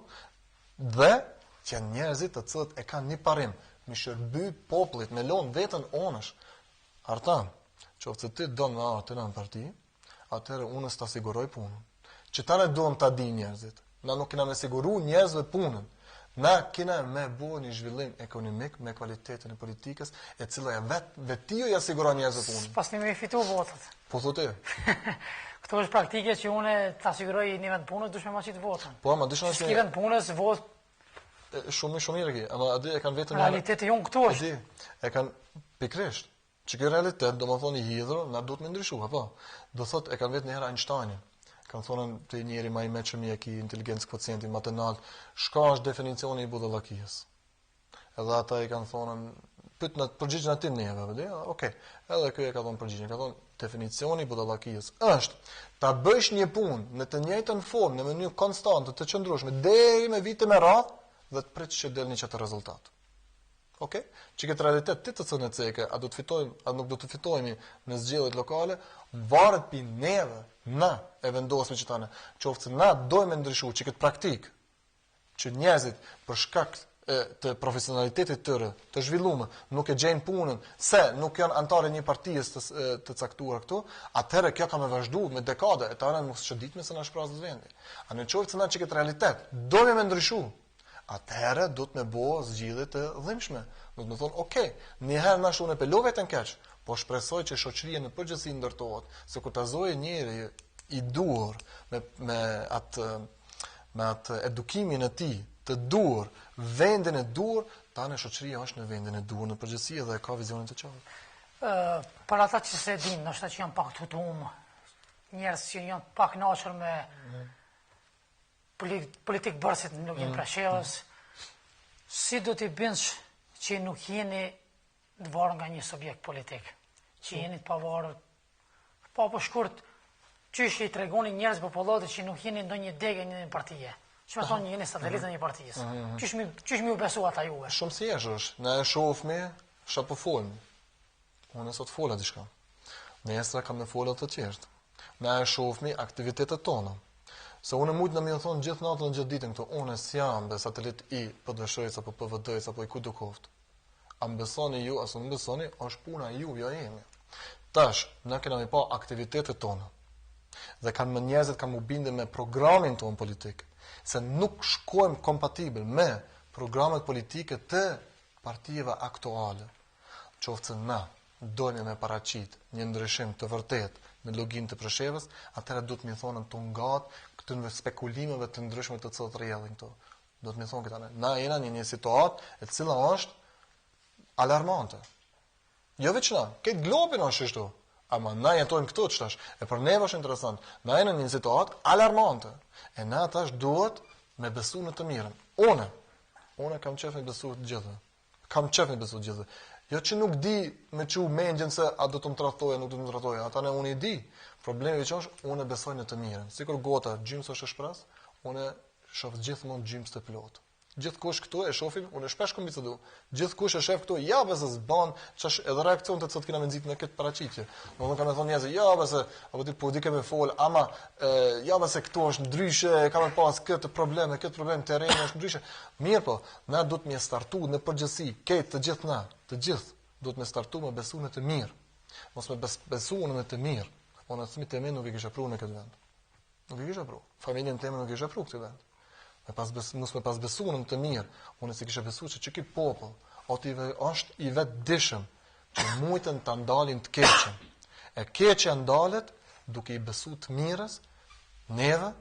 dhe që janë njerëzit të cilët e kanë një parim, mi shërby popullit, me lonë vetën onësh. Artan, qoftë se ti don me ardh në parti, atëherë unë s'ta siguroj punën. Që ta ne duam ta di njerëzit. Na nuk kena me siguru njerëzve punën. Na kena me bo një zhvillim ekonomik me kualitetin e politikës, e cila vetio ja siguron njerëzit punën. Pas një me fitu votët. Po thotë. Këto është praktike që une ta siguroj një vend punës, dush me ma qitë votën. Po, ma dyshon se... Një vend punës, votë... Shumë mirë ki, ama adi e kanë vetëm... Realiteti jonë këtu është. E kanë pikrisht. Që kjo realitet, do më thonë i hidhur, na duhet me ndryshu, apo? Do thot, e kanë vetë njëherë Einsteini. Kanë thonën të njeri ma i meqëm i ki inteligencë kvocienti matenal, shka është definicioni i budallakijës. Edhe ata i kanë thonën, pyt në përgjigjën atin neve, vëdi? Okej, edhe kjo e ka thonë përgjigjën, ka thonë, definicioni i budallakijës është ta bësh një punë në të njëjtën formë, në mënyrë konstante, të qëndrueshme, deri me vite me radhë, dhe të pritë që del një qëtë rezultat. Ok? Që këtë realitet ti të cënë ceke, a do të fitojmë, a nuk do të fitojmë në zgjedhjet lokale, varet pi neve, na e vendosme që tane, qoftë se na dojmë ndryshu që këtë praktik, që njerëzit për shkak të profesionalitetit tëre, të zhvillume, nuk e gjejnë punën, se nuk janë antarë një partijës të caktuar këtu, atëherë kjo ka me vazhdu me dekade, e të anë mos shëditme se na shprazët vendi. A në qoftë se na që këtë realitet, dojmë me ndryshu, atëherë do të me bo zgjidhje të dhimbshme. Do të më thonë, okay, njëherë na shune pelove të nkeq, po shpresoj që shoqëria në përgjithësi ndërtohet, se kur ta zoje njëri i duhur me atë edukimin e tij, të duhur, vendin e duhur, tani shoqëria është në vendin e duhur në përgjithësi dhe ka vizionin të qartë. Për ata që se din, ndoshta që janë pak të hutuar, njerëz që janë pak nashur me politikë bërësit nuk jenë prashevës, si do t'i bënsh që nuk jeni të varë nga një subjekt politik, që jeni të pavarë, pa po shkurt, qysh i tregoni njerëz popullatët që nuk jeni ndo një degë një partije, që me thonë jeni satelitë një partijës, qysh mi u besu ata juve? Shumë si është, ne e shofmi, shapo folmi, unë e sot fola dishka, nesra kam me fola të tjertë, ne e shofmi aktivitetet tona. Se unë mujtë në mi thonë gjithë natën në gjithë ditën këto, unë si jam be satelit i PDSH-s apo PVD-s apo i ku dukoft. A më besoni ju, aso më besoni, është puna ju, jo jemi. Tash, ne kena mi pa aktivitetet tona. Dhe kanë më njerëzit kanë mu binde me programin tonë politik. Se nuk shkojmë kompatibel me programet politike të partijeve aktuale. Qoftë se na dojnë me paraqit një ndryshim të vërtet në login të Preshevës, atëherë do të mi thonën të ngatë këtë në spekulimeve të ndryshme të cilët rrjedhin këto. Do të mi thonë këta, na jena një situatë e cila është alarmante. Jo veç na, këtë globin është shtu, ama na jetojmë këtu që tash, e për neve është interesant, na jena një situatë alarmante, e na tash duhet me besu në të mirën. Une kam qef me besu të gjithë. Jo që nuk di me që mendjen se a do të më tratoja, nuk do të më tratoja, ata ne unë i di. Problemi që është, unë besoj në të mirën. Sikur gota gjymës është shpras, unë shoh gjithmonë gjymës të plotë. Gjithkush këtu e shohim, unë shpesh kam bisedu. Gjithkush e shef këtu, ja besë s'ban, çash edhe reakcion të çot kena me nxit në këtë paraqitje. Domethënë kanë thonë njerëz, ja besë, apo ti po di kemë fol, ama ja besë këtu është ndryshe, kam pas këtë problem terreni është ndryshe. Mirë po, na duhet me startu në përgjithësi, të gjithë duhet me startu me besu në të mirë. Mos me besu në të mirë. Unë asmi të nuk i kisha pru në këtë vend. Nuk i kisha pru. Familjen teme nuk i kisha pru këtë vend. Mos me pas besu në të mirë. Unë si kisha besu që ki popull, është i vetë dishëm, që mujtën të ndalin të keqen. E keqe ndalet duke i besu të mirës, neve,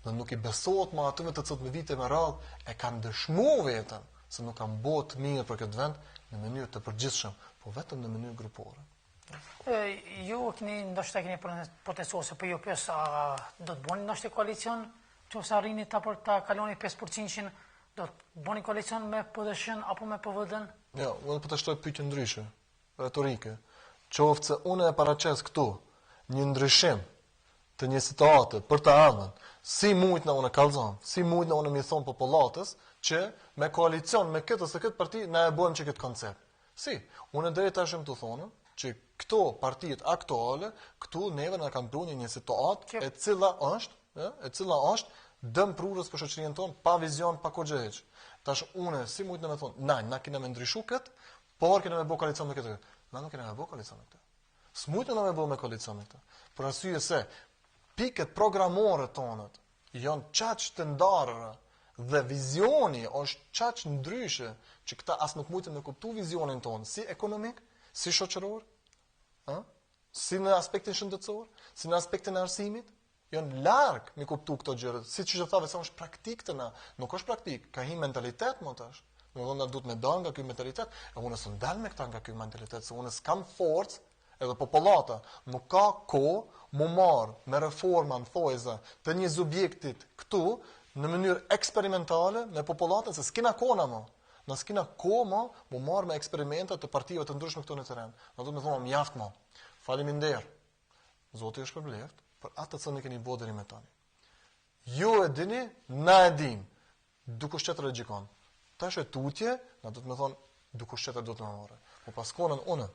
dhe nuk i besohet ma atyve të cëtë me vite me radhë, e kanë dëshmu vetën, se nuk kanë bo të mirë për këtë vend, në mënyrë të përgjithshëm, po vetëm në mënyrë grupore. Ju ndoshta keni protestuar se po ju pyes do të bëni ndoshta koalicion, nëse arrini ta kaloni 5%, do të bëni koalicion me PDSH-n apo me PVD-n? Jo, unë po të shtoj pyetje ndryshe, retorike. Qoftë se unë e paraqes këtu një ndryshim të një situate për të ardhmen, si mujt na unë kallzon, si mujt na unë mi thon popullatës që me koalicion me këtë ose këtë parti na e bëjmë që këtë koncept. Si, unë deri tash më të thonë që këto partijet aktuale, këtu neve na kanë bërë një situatë e cila është dëm prurës për shoqërinë tonë, pa vizion, pa kurrë. Tash unë si mujt na më thon, na kena me ndryshu këtë, por kena me bëj koalicion me këtë. Na nuk kena me bëj koalicion me këtë. S'mujt na me bëj me koalicion me këtë. Për arsye se pikët programore tonët janë çaq të ndarëra Dhe vizioni është çaq ndryshe që këta as nuk mujtën me kuptu vizionin tonë, si ekonomik, si shoqëror, si në aspektin shëndetësor, si në aspektin e arsimit, janë larg me kuptu këto gjëra. Siç e thave se është praktik të na, nuk është praktik, ka hi mentalitet më tash. Domethënë duhet me dal nga ky mentalitet, e unë s'u dal me këta nga ky mentalitet, se unë s'kam forcë, edhe popullata nuk ka kohë mu marr me reforma në thojza të një subjektit këtu në mënyrë eksperimentale me popullatën, se s'kena kohë më. Në s'kena kohë më mu marr me eksperimente të partive të ndryshme këtu në terren. Do të më thonë mjaft më. Faleminderit. Zoti është përbleft për atë që ne keni bërë deri më tani. Ju e dini, na e dim. Dikush tjetër e gjikon. Tash e tutje, na do të më thonë dikush tjetër do të më marrë. Po pas konën unë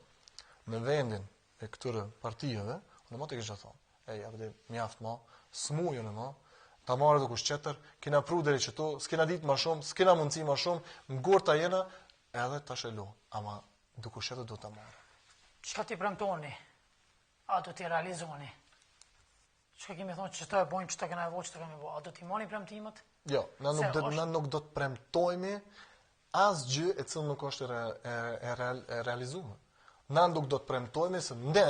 në vendin e këtyre partive, unë më të kisha thonë, ej, abdi mjaft më, smujën e më, ta marrë dikush tjetër, kena pru deri këtu, s'kena ditë më shumë, s'kena mundësi më shumë, ngurta jena, edhe tash e lu, ama dikush tjetër do ta marrë. Çka ti premtoni? A do t'i realizoni? Çka kemi thonë që të e bojmë, që të kena e vojë, që të kemi bojë? A do t'i moni premtimet? Jo, na nuk do të premtojmë asgjë e cila nuk është e realizuar. Na nuk do të premtojmë se ne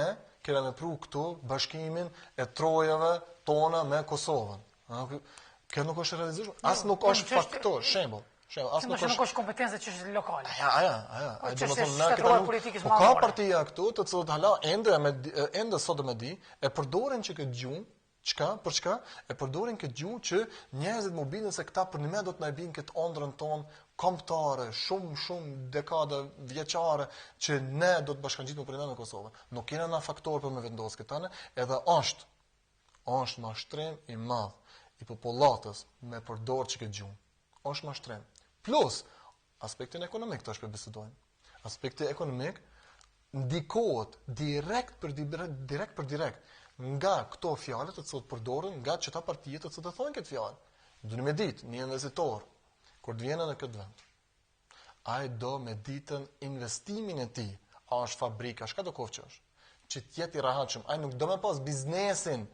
kemi vepruar këtu bashkimin e trojave tona me Kosovën. Kjo nuk është realizuar. As nuk është faktor, shembull. As nuk është kompetencë që është lokale. Ja. Do të thonë na ka partia këtu të cilët hala ende sot më di e përdorin që këtë gjuhë. Për çka? E përdorin këtë gjuhë që njerëzit më bindën se këta për një do të na binë këtë ëndrrën tonë kombëtare, shumë dekada vjeçare që ne do të bashkangjitemi për në Kosovë. Nuk kena na faktor për me vendosë këtane, edhe është mashtrim i madh i popullatës me përdorë që këtë gjuhë. Është mashtrim. Plus aspektin ekonomik tash për bisedojmë. Aspekti ekonomik ndikohet direkt për direkt nga këto fjalë të cilat përdoren nga çeta partie të cilat thonë këtë fjalë. Duhet me ditë një investitor kur të vjen në këtë vend. Ai do me ditën investimin e tij, a është fabrika, çka do qoftë që është, që të jetë i rahatshëm. Ai nuk do me pas biznesin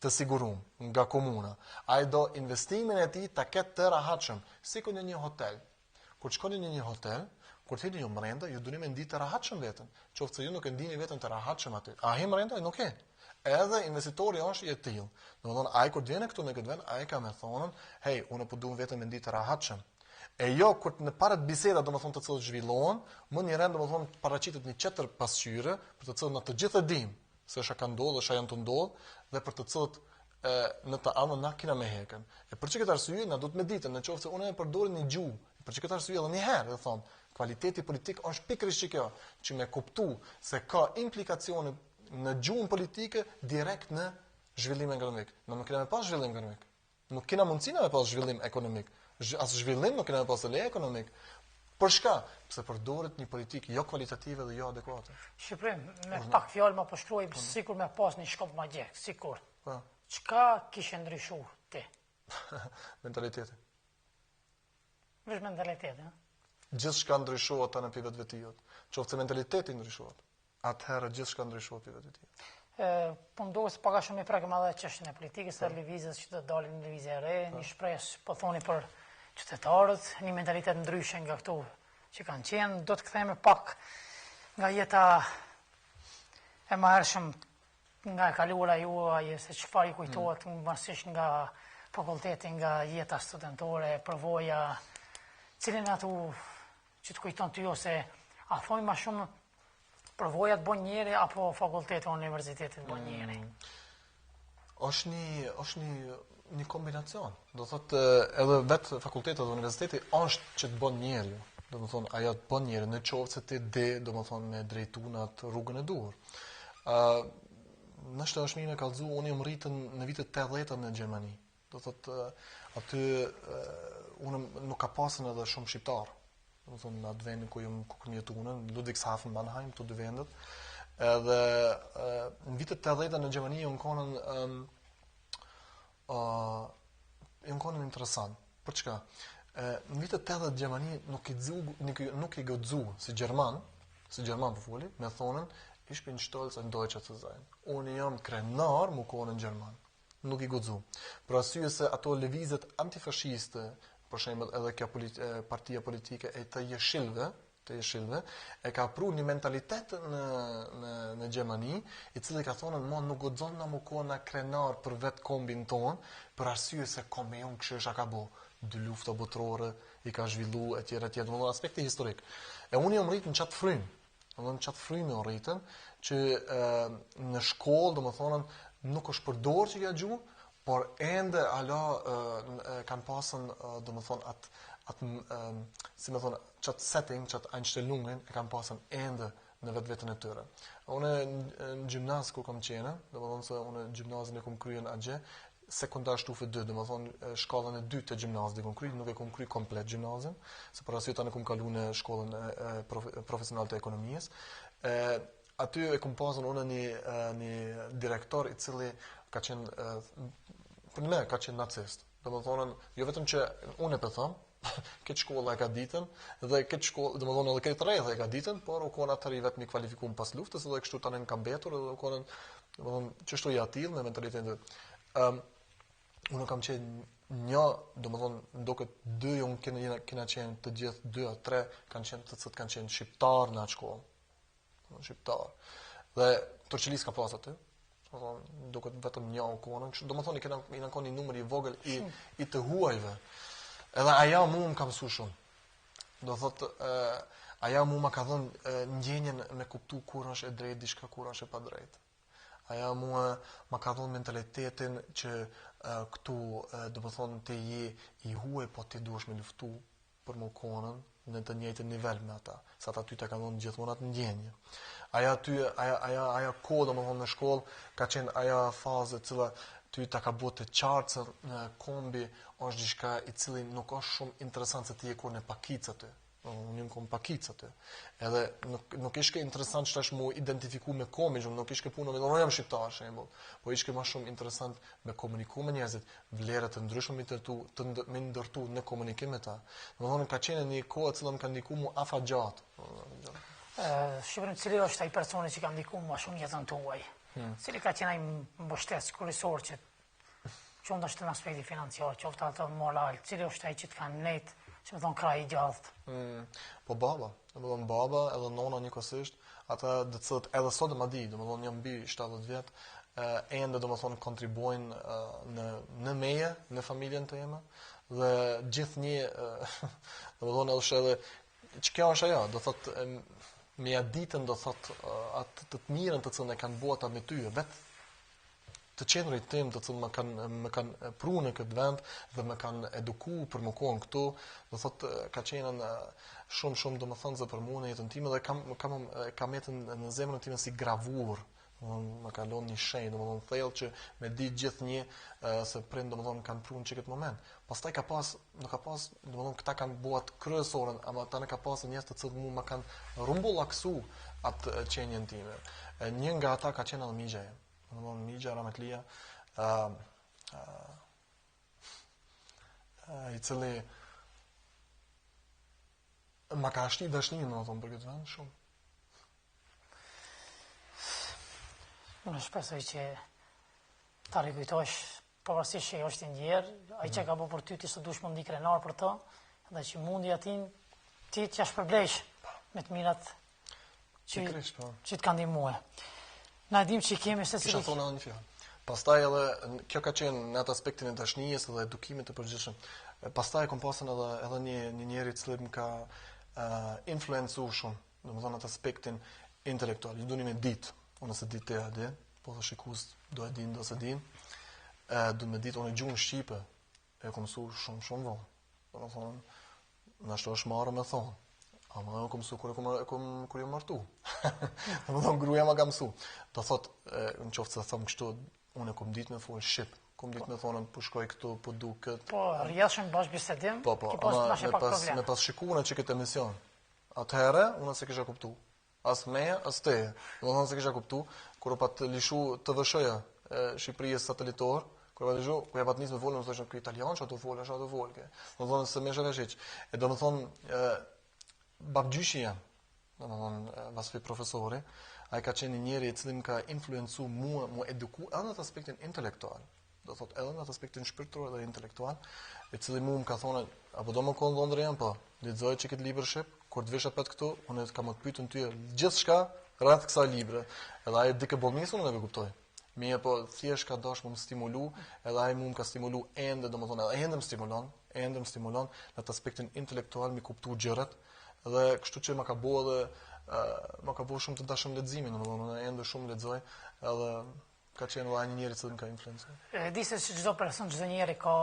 të sigurum nga komuna. Ai do investimin e tij ta ketë të rahatshëm, sikur në një hotel. Kur shkoni në një hotel, kur thini ju brenda, ju duni me nditë të rahatshëm veten. Qoftë se ju nuk e ndini veten të rahatshëm aty. A he brenda? Nuk e. Edhe investitori është i tillë. Domethënë ai kur vjen këtu në këtë vend, ai ka më thonën, "Hey, unë po duam vetëm me nditë të rahatshëm." E jo kur në para të biseda domethënë të cilët zhvillohen, më një rend domethënë paraqitet një çetër pasqyre, për të cilën ne të gjithë e dim se çka ka ndodhur, çka janë të ndodhur dhe për të cilët në të anën na kena me hekën. E për çka arsye na duhet me ditën, nëse unë e përdor një gjuhë, për çka arsye edhe një herë, thon, kvaliteti politik është pikërisht kjo, që me kuptu se ka implikacione në gjuhën politike direkt në zhvillim ekonomik. Ne nuk kemi me pas zhvillim ekonomik. Nuk kena mundësi me pas zhvillim ekonomik. As zhvillim nuk kena me pas le ekonomik. Për shka? Pse përdoret një politikë jo kvalitative dhe jo adekuate. Shqipëri, me pak fjalë më po shkruaj sikur me pas një shkop magjik, sikur. Çka kishe ndryshuar ti? Mentaliteti. Vesh mentaliteti, ha? Gjithçka ndryshohet tani në vetvetiut. Qoftë se mentaliteti ndryshohet, atëherë gjithçka ndryshohet në vetvetiut. Po ndoshta pak a shumë i prekëm edhe çështën e politikës, së lëvizjes që do dalin në lëvizje e re, një shpresë po thoni për qytetarët, një mentalitet ndryshe nga këtu që kanë qenë, do të kthehemi pak nga jeta e mëhershëm, nga e kaluara juaj, se çfarë i kujtohet varësisht nga fakulteti, nga jeta studentore, përvoja, cilin ato që të kujton ty ose a thojmë më shumë përvoja të bën njëri apo fakulteti o universitetit bën njëri? Është një kombinacion. Do thotë edhe vetë fakulteti dhe universiteti është që të bën njeriu. Do të thonë ajo të bën njeriu në qoftë se ti de, do të thonë me drejtu në atë rrugën e duhur. Nështë është mirë me kallëzu, unë jam rritën në vitet 80 në Gjermani. Do thotë aty unë nuk ka pasën edhe shumë shqiptar. Do thonë në atë vendin ku kam jetuar, në Ludwigshafen, Mannheim, këto dy vendet. Edhe në vitet 80 në Gjermani janë konën interesant. Për çka? Në vitet 80 Gjermani nuk i gëdzu si Gjerman po foli, me thonën ich bin stolz ein Deutscher zu sein. Unë jam krenar më konën Gjerman. Nuk i gëdzu. Për arsye se ato lëvizjet antifashiste, për shembull edhe kjo partia politike e të jeshilve, e ka pru një mentalitet në Gjermani, i cili ka thonë, mo nuk guxon na mu kona krenar për vetë kombin ton, për arsye se kombi jonë këshësha ka bo, 2 lufta botërore i ka zhvillu, etj. Domethënë aspekti historik. E unë jam rritë në qatë frymë, domethënë qatë frymë e rritën, që në shkollë, domethënë, nuk është përdorur që kjo gjuhë, por ende ala kanë pasën, domethënë si më thonë, qatë setting, qatë Einstellungen e kanë pasën ende në vetën e tyre. Unë në gjimnaz kur kam qenë, domethënë se unë gjimnazin e kam kryen atje, sekondar shtufe 2, domethënë shkallën e 2 të gjimnazit e kam kryer, nuk e kam kryer komplet gjimnazin, se për arsye tani kam kaluar në shkollën profesionale të ekonomisë. Aty e kam pasur unë një direktor i cili ka qenë për me ka qenë nacist. Domethënë, jo vetëm që unë e them, këtë shkolla e ka ditën, dhe këtë shkollë, domethënë edhe këtë rreth e ka ditën, por u konë atëri vetëm i kvalifikuar pas luftës, dhe kështu tani ka mbetur, dhe u konë, domethënë, çështoj i atill me mentalitetin. Unë kam qenë një, domethënë, ndoket 2 unë kena qenë të gjithë 2 a 3 kanë qenë të cilët kanë qenë shqiptar në atë shkollë. Shqiptar. Dhe Turqilis ka pas aty. Duket vetëm një konën, domethënë i na kanë një numër i vogël i të huajve. Edhe ajo mua më ka mësuar shumë. Do thotë ajo mua më ka dhënë ndjenjen me kuptu kur është e drejtë diçka, kur është e pa drejtë. Ajo mua më ka dhënë mentalitetin që këtu domethënë ti je i huaj, po ti duhesh me luftu për më konën në të njëjtin nivel me ata. Sa ata ty të kanë dhënë gjithmonë atë ndjenjë. Ajo kohë domethënë në shkollë ka qenë ajo fazë e cila ty ta ka bërë të qartë se kombi është diçka i cili nuk është shumë interesant se ti je kur në pakicë aty. Unë kom pakicë aty. Edhe nuk ishte interesant që tash mu identifiku me kombi, nuk ishte punë me unë jam shqiptar shembull, po ishte më shumë interesant me komunikuar me njerëzit, vlerat të ndryshme me ndërtu në komunikim me ta. Domethënë ka qenë një kohë e cila më ka ndikuar mu afatgjatë. Shqipërim, cili është ai personi që ka ndikuar më shumë jetën tuaj? Cili ka qenë ai mbështetës kryesor që qoftë është në aspekti financiar, qoftë ato moral, cili është ai që të kanë nejt, që më thonë kraj i gjallët? Po baba, domethënë baba edhe nona njëkohësisht, ata të cilët edhe sot më di, domethënë jam mbi 70 vjet, ende domethënë kontribuojnë në meje, në familjen time, dhe gjithnjë domethënë edhe që kjo është ajo, do thotë me ja ditën do thotë atë të mirën të cilën e kanë bërë ata me ty, vetë të qendrit tim të cilën më kanë pru në këtë vend dhe më kanë edukuar për më kohën këtu, do thotë ka qenë shumë domethënë se për mua në jetën time dhe kam jetën në zemrën time si gravur. Më ka lënë një shenjë, domethënë thellë që me di gjithnjë se prind domethënë kanë prunë që këtë moment. Pastaj nuk ka pas, domethënë këta kanë buat kryesorën, ama ata ka pasur njerëz të cilët mua më kanë rumbullaksu atë qenjen time. Një nga ata ka qenë edhe migja. Domethënë migja Rametlia, i cili më ka shti dashnin domethënë për këtë vend shumë. Unë shpresoj që ta rikujtosh pavarësisht që është i ndjerë, ai që ka bërë për ty ti së dush më ndi krenar për të, dhe që mundi atin ti që shpërblesh me të mirat që të kanë ndihmuar. Na dim që kemi se si. Kisha thonë edhe një fjalë. Pastaj edhe kjo ka qenë në atë aspektin e dashnijës dhe edukimit të përgjithshëm. Pastaj kam pasur edhe një njeri i cili më ka influencuar shumë, domethënë atë aspektin intelektual. Ju doni me ditë. Unë se ditë e di, po të shikus do e din, do se din, du me ditë, unë e gjuhën Shqipe, e kom mësu shumë vonë. Do në thonë, në ashtu është marë me thonë, ama e kom mësu kur e martu. Do më thonë, gruja ma ka mësu. Do thotë, në qoftë se thëmë kështu, unë e kom ditë me folë Shqip, kom ditë me thonë, po shkoj këtu, po du këtë. Po, rjeshëm bashkë bisedim, ki pas me pas shikuar që këtë emision. Atëherë, unë se kisha kuptu. As meja, as teje. Do të thonë se kisha kuptu, kur pa të lishu të vëshëja Shqipërisë satelitor, kur pa lishu, ku ja pat nisë me folën, më thoshin ky italian, çfarë do folë, çfarë do folë. Do të thonë se më shëvesh hiç. E do të thonë babgjyshi jam. Do të thonë vasfi profesori, ai ka qenë një njeri i cili më ka influencuar mua, më eduku edhe në aspektin intelektual. do thot edhe në atë aspektin shpirtëror dhe intelektual, i cili mua më ka thonë, apo do më konë Londra jam, po, lexoj çikët libra shqip, kur të vish apat këtu, unë kam të pyetën ty gjithçka rreth kësaj libre. Edhe ai dikë bollnisën unë e kuptoj. Mirë, po thjesht ka dash më stimulu, edhe ai më ka stimulu ende, domethënë ende më stimulon në atë aspektin intelektual mi kuptu gjërat, dhe kështu që më ka bëu edhe më ka bëu shumë të dashëm leximin, domethënë ende shumë lexoj, edhe ka qenë edhe një njerëz që më ka influencuar. Di se çdo person, çdo njeri ka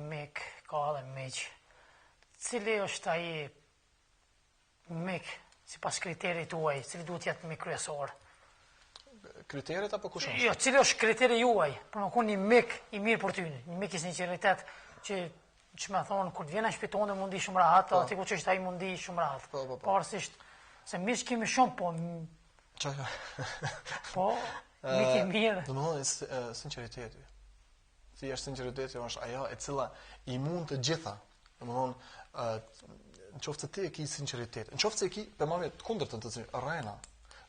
mik, ka edhe miq. Cili është ai mik sipas kriterit tuaj, cili duhet të jetë mik kryesor? Kriteret apo kush është? Jo, cili është kriteri juaj, për më një mik i mirë për ty, një mik i sinqeritet që më thonë, kur të vjen në shtëpi tonë mundi shumë rahat, aty ku çështë ai mundi shumë rahat. Pavarësisht se mish kemi shumë, po Çfarë? po mik i mirë. Domethënë sinqeriteti. Thjesht sinqeriteti është ajo e cila i mund të gjitha. Domethënë nëse ti e ke sinqeritet, nëse e ke për mëmje të kundërtën të rrena,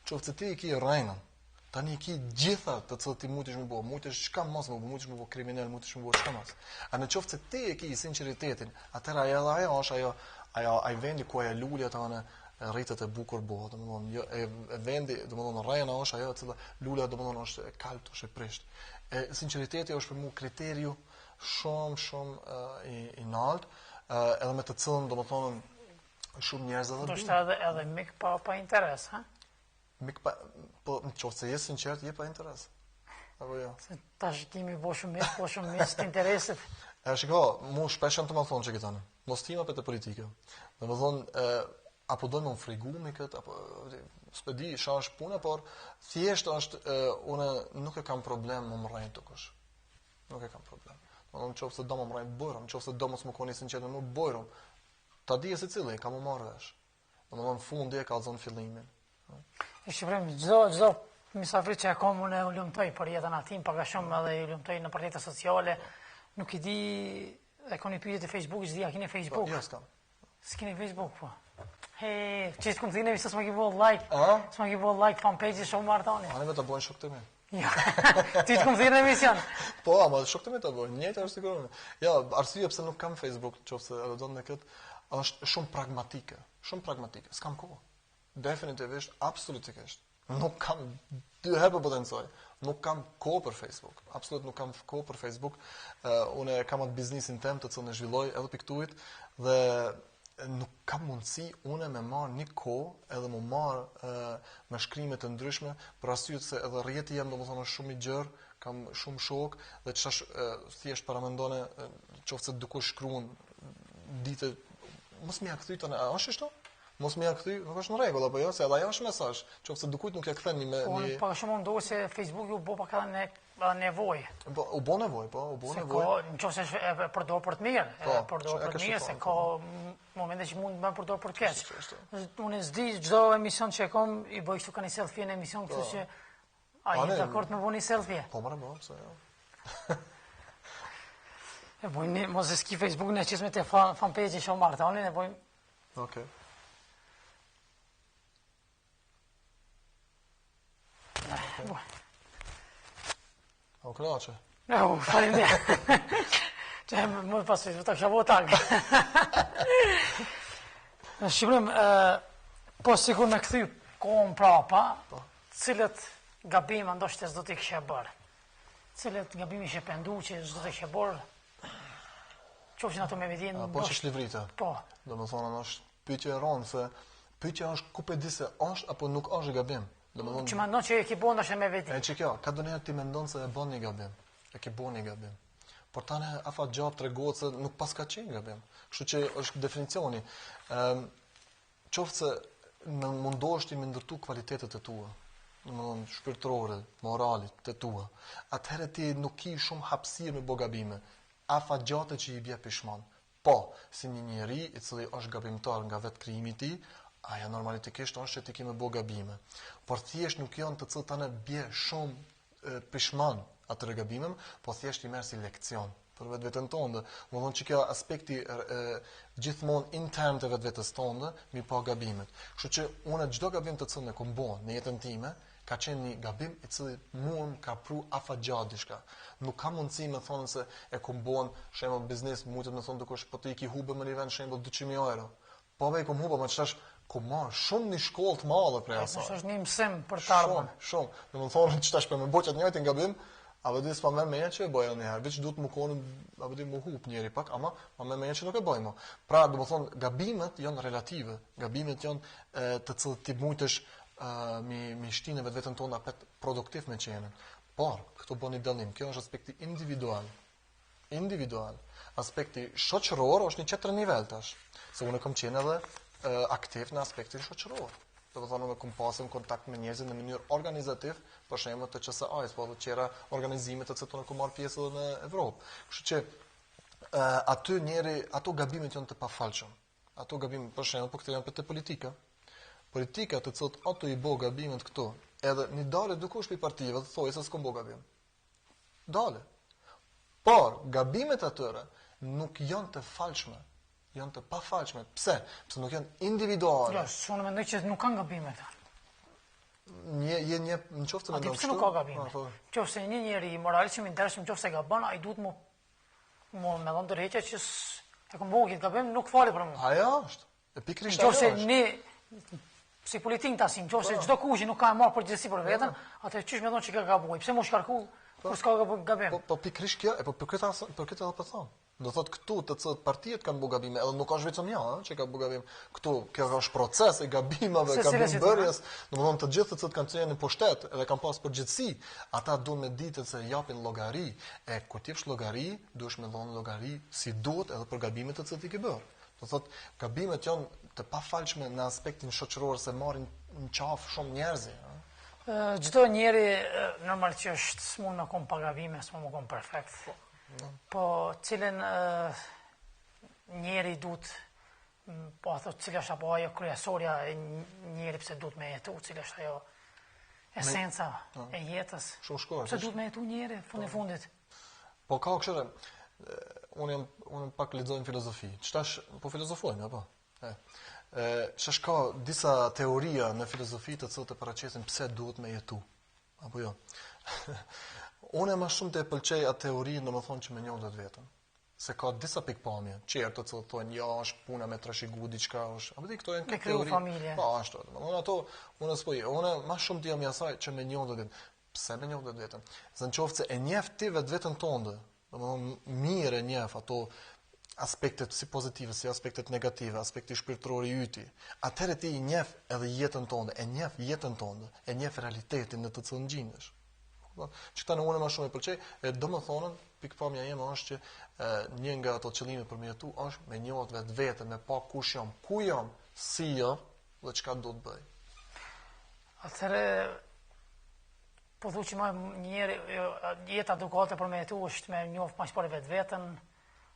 nëse ti e ke rrenën, tani ki gjitha të cilët ti mund të më bëu, mund të çka mos më bëu, mund të më bëu kriminal, mund të më bëu çka mos. A në qoftë se ti e ke sinqeritetin, atëra ajo është ai vendi ku ajo lulja tonë rritet e bukur bëhet, domethënë jo e vendi, domethënë rrena është ajo e cila lula domethënë është e kaltë, është e prisht. E sinqeriteti është për mua kriteriu shumë i lartë, edhe me të cilën domethënë shumë njerëz edhe do të edhe mik pa interes, ha? Mik pa, po nëse je sinqert, je pa interes. Apo jo? Se tash kemi bo shumë të interesit. Shiko, mu shpesh janë të më thonë që këtane. Mos tima për të politike. Dhe më thonë, apo dojmë më frigu me këtë, apo s'pedi, sha është puna, por thjesht është, une nuk e kam problem më rrejnë të kësh. Nuk e kam problem. Në qofë se do më rrejnë bojrëm, qofë se do mos më koni sinqert me më bojrëm, ta di e se cili, ka më marrë vesh. Dhe më thonë, fundi e ka zonë fillimin. E shqiprim, gjdo misafri që e kom, unë u lumtoj për jetën atim, paka shumë edhe u lumtoj në rrjetet sociale, nuk i di, e koni pyetje të Facebook, që di, a kini Facebook? Jo, s'kam. S'kini Facebook, po. He, që të këmë thine, visa s'ma ki bo like, s'ma ki bo like fanpage shumë martoni. A neve të bojnë shok të mi. Jo, ti të këmë thine në emision. Po, ama shok të mi të bojnë, njëjtë është siguron. Ja, arsye pse nuk kam Facebook, qofse e do me këtë, është shumë pragmatike, s'kam kohë. Definitivist, absolutisht. Nuk kam dy herë po potencoj. Nuk kam kohë për Facebook. Absolut nuk kam kohë për Facebook. Unë kam atë biznesin tem të cilën e zhvilloj edhe pikturit dhe nuk kam mundësi unë me marr një kohë edhe më marr me shkrime të ndryshme për arsye se edhe rrjeti jam domethënë shumë i gjerë, kam shumë shok dhe çash thjesht paramendone qoftë se dikush shkruan ditë mos më ia kthy tonë, a është ashtu? Mos më ia kthy, nuk është në rregull apo jo, se edhe ajo është mesazh. Qoftë dikujt nuk ja kthen një Unë pa shumë ndohet se Facebook u bë pak edhe nevojë. Po u bë nevojë, po, u bë nevojë. Se nëse e përdor për të mirë, e përdor për të mirë, se ka momente që mund të më përdor për të keq. Unë s'di çdo emision që e kam i bëj kështu kanë selfie në emision, kështu që ai është dakord me bëni selfie. Po më bëj, pse jo. E bëjmë mos e ski Facebook në çesme të fanpage shumë martonin, e bëjmë. Okej. O kënaqe. Jo, faleminderit. Që më pas të kisha votar. Shqiprim, po sigur me kthy kohën prapa, cilët gabime ndoshta s'do t'i kisha bërë. Cilët gabime ishe pendu që s'do t'i kisha bërë. Qofshin ato me vjen. Po që shlivrita. Po. Domethënë është pyetje e rëndë se pyetja është ku pe di se është apo nuk është gabim. Domethënë që mendon që e ke bën ndoshta me veti. E që kjo, ka donjëherë ti mendon se e bën një gabim. E ke bën një gabim. Por tani afat gjap tregohet se nuk pas ka qenë gabim. Kështu që është definicioni. Qoftë se mundohesh ti me ndërtu kvalitetet e tua, domethënë shpirtërore, morale të tua, atëherë ti nuk ke shumë hapësirë me bë gabime. Afat gjatë që i bie pishman. Po, si një njeri i cili është gabimtar nga vetë krijimi i tij, aja normalisht është që ti ke me bë gabime. Por thjesht nuk janë të cilët tani bie shumë pishman atë gabimem, po thjesht i merr si leksion për vetveten tonë. Domethënë që kjo aspekti gjithmonë intern të vetvetes tonë mi pa gabimet. Kështu që unë çdo gabim të cilën e kam bën në jetën time, ka qenë një gabim i cili mua më ka pru afatgjatë diçka. Nuk ka mundësi me thonë se e kom bon, shembull biznes, mujtet me thonë dikush po ti ki hube më një vend shembull 200.000 euro. Po ve kom huba, më çtash kom marr shumë një shkollë të madhe për asaj. Është një mësim për të ardhmen. Shumë. Domethënë çtash për më bëj atë njëjtin gabim, a vëdi s'pa më menë që e bëj një herë, veç duhet më konë, a vëdi më hub njëri pak, ama pa më menë që nuk e bëj më. Pra, domethënë gabimet janë relative. Gabimet janë të cilët ti mujtesh mi shtinë vetveten tonë apet produktiv me qenën. Por, këtu bëni dallim. Kjo është aspekti individual. Aspekti shoqëror është një tjetër nivel tash. Se unë kam qenë edhe aktiv në aspektin shoqëror. Domethënë unë kam pasur kontakt me njerëz në mënyrë organizativ, për shembull të CSA-s, po të tjera organizime të cilat unë kam marrë pjesë edhe në Evropë. Kështu që ato gabimet janë të pafalshëm. Ato gabime, për shembull, po këtë janë për të politika. Politika të cilët ato i bë gabimet këtu, edhe një dalë dikush pi partive të thojë se s'kom bë gabim. Dalë. Por gabimet atyre nuk janë të falshme. Janë të pafalshme. Pse? Pse nuk janë individuale. Jo, unë mendoj që nuk kanë gabime ta. Në qoftë mendon kështu. Nuk ka gabime. Qofse një njeri i moral që më intereson, qofse gabon, ai duhet më me dhënë drejtë që e kam bëu këtë gabim, nuk fali për mua. Ajo është. E pikërisht ajo është. Qofse ne si politik tasim, qofse çdo kush nuk ka marrë përgjegjësi për veten, atë çish më thon që ka gabuar. Pse më shkarku kur s'ka gabim? Po pikërisht kjo, po për këtë edhe po them. Do thot këtu të cilët partiet kanë bërë gabime, edhe nuk është vetëm ja, që ka bërë gabim. Këtu kjo është proces i gabimeve, gabimbërjes, domethënë të gjithë të cilët kanë qenë në pushtet edhe kanë pas përgjegjësi, ata duhen me ditë se japin llogari, e kur ti jesh llogari, duhesh me dhënë llogari si duhet edhe për gabimet të cilat i ke bërë. Do thot gabimet janë të pafalshme në aspektin shoqëror se marrin në qafë shumë njerëz. Çdo njeri normal që është s'mund me kom pa gabime, s'mund me kom perfekt. Po cilën njeri duhet, po ato cilë është apo ajo kryesorja e njeri pse duhet me jetu, cilë është ajo esenca e jetës. Shumë shkurt. Pse duhet me jetu njeri fundit? Po ka këshire, unë pak lexoj filozofi. Çtash po filozofojmë apo? Çtash ka disa teoria në filozofi të cilët e paraqesin pse duhet me jetu. Apo jo? Unë më shumë të e pëlqej atë teori, domethënë që më njoh vetë vetën. Se ka disa pikpamje, qertë të cilët thonë ja është puna me trashëgu diçka është. Apo di këto janë teori. Po ashtu. Domethënë ato unë s'po, unë më shumë të jam i asaj që më njoh vetë vetën. Pse më njoh vetë vetën? Se nëse e njeh ti vetveten tënde, domethënë mirë e njeh ato aspektet si pozitive, si aspektet negative, aspekti shpirtëror i yti. Atëherë ti i njeh edhe jetën tënde, e njeh jetën tënde, e njeh realitetin në të cilën gjindesh. Që këta në unë më shumë e pëlqej, e domethënë pikpamja jeme është që një nga ato qëllime për me jetu është me njohët vetë vete, me pa kush jam, ku jam, si jam dhe çka do të bëj. Atëherë po thu që më njëri jeta edukate për me jetu është me njohë më shpore vetë vetën.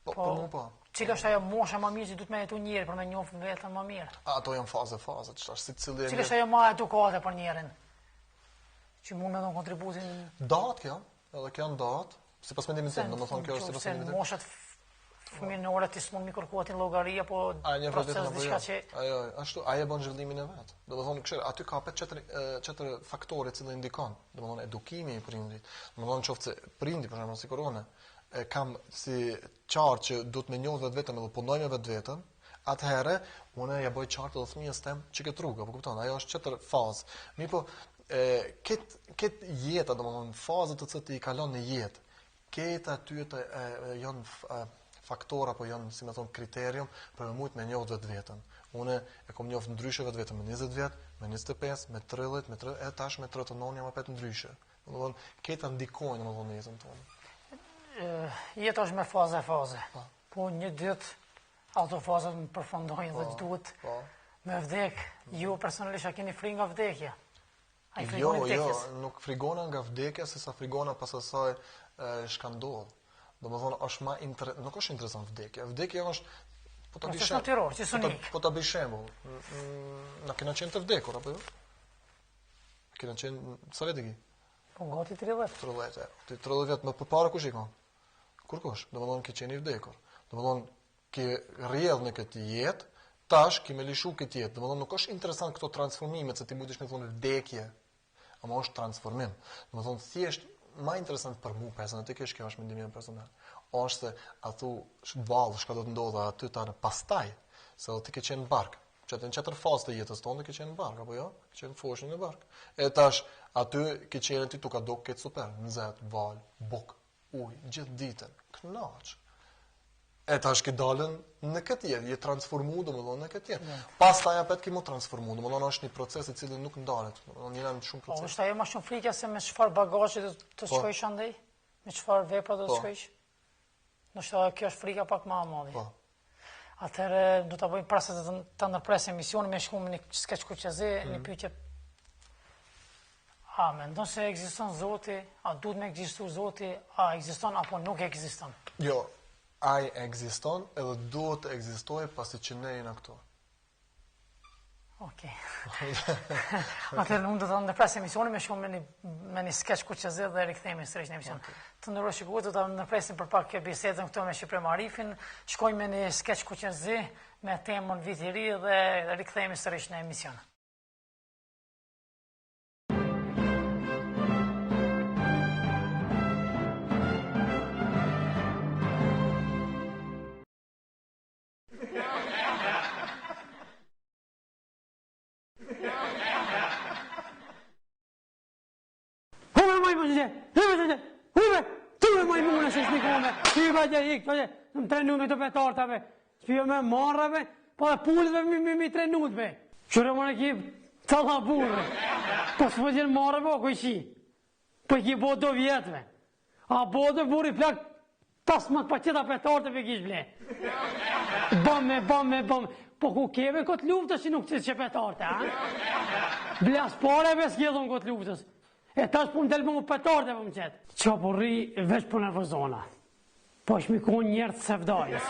Po. Cila është ajo mosha më mirë që duhet me jetu njëri për me njohë vetën më mirë? Ato janë faze, çfarë secili. Cila është ajo më edukate për njerin? Që mund me dhënë kontributin... Datë kjo, edhe kjo janë datë, si pas mendimin tim, domethënë kjo është si pas mendimin tim. Se moshat fëminore ti s'mund mi kërkuat në llogari apo proces diçka që... Ajo, ashtu, ajo bën zhvillimin e vet. Domethënë kështu, aty ka çetër faktorë që ndikon, domethënë edukimi i prindrit. Domethënë nëse prindi për shembull si korona, kam si qartë që duhet me njohë vetëm edhe punoj me vetveten, atëherë unë ja bëj qartë edhe fëmijës tem që këtë rrugë, apo kupton? Ajo është çetër fazë. Mirë po, këtë jeta, domethënë fazat të cilat i kalon në jetë, këtë aty janë faktor apo janë, si më thon, kriterium për me njohë vetveten. Unë e kam njohur ndryshe vetveten me 20 vjet, me 25, me 30, e tash me 39 jam apet ndryshe. Domethënë këta ndikojnë domethënë në jetën tonë. Jeta është me faze. Po një ditë ato fazat më përfundojnë dhe duhet me vdek. Ju personalisht a keni frikë nga vdekja? Jo, nuk frigona nga vdekja, se sa frigona pas asaj shka ndodh. Domethënë është nuk është interesant vdekja. Vdekja është po ta bësh natyror, si sonik. Po ta bëj shembull. Na kena qenë të vdekur apo jo? Kena qenë sa vjet e ke? Po gati 30. 30. Ti 30 vjet më përpara kush i ka? Kurkush, domethënë ke qenë i vdekur. Domethënë ke rrjedh në këtë jetë, tash ke më lishu këtë jetë. Domethënë nuk është interesant këto transformime se ti mund të thonë vdekje. ama është transformim. Do të thonë thjesht më interesant për mua personalisht, kjo është mendimi im personal. Është a thu vallë çka do të ndodha aty tani pastaj, se do të ke qenë në bark. Që në çetër fazë të jetës tonë ke qenë në bark apo jo? Ke qenë foshën në bark. E tash aty ke qenë ti tu ka dok këtë super, nxehtë, val, buk, ujë, gjithë ditën, kënaq. E tash ke dalën në këtë jetë, je transformuar domethënë në këtë jetë. Pastaj apo ti më transformuar, domethënë është një proces i cili nuk ndalet. Domethënë jena në shumë proces. Po, është ajo më shumë frikë se me çfarë bagazhi të shkojsh andaj, me çfarë vepra do të shkojsh. Ndoshta kjo është frika pak më e madhe. Po. Atëherë do ta bëjmë para se të ndërpresë emisionin me shkumë një skeç kuqezi, një pyetje. A mendon se ekziston Zoti? A duhet me ekzistuar Zoti? A ekziston apo nuk ekziston? Jo, ai ekziston edhe duhet të ekzistojë pasi që ne jemi këtu. Okej. Atëherë unë do të ndërpres emisionin me shkumë me një skeç kuqezi dhe rikthehemi sërish në emision. Të nderuar shikues, do ta ndërpresim për pak bisedën këtu me Shqipërim Arifin. Shkojmë me një skeç kuqezi me temën Vit i ri dhe rikthehemi sërish në emision. Më trenu me të petartave, shpio me marrave, po dhe pullëve mi trenutve. Qërë më në kip të la burre. Po s'po gjenë marrave o kojshi. Po i ki bo do vjetve. A bo do burri plak 15 paqeta petartave kish ble. Bame. Po ku keve këtë luftës që nuk që petarte, a? Blas pareve s'gjedhon këtë luftës. E tash pun delë më petartave më qëtë. Qa po rri veç për nervozona. Po është mi konë njerët sevdajës.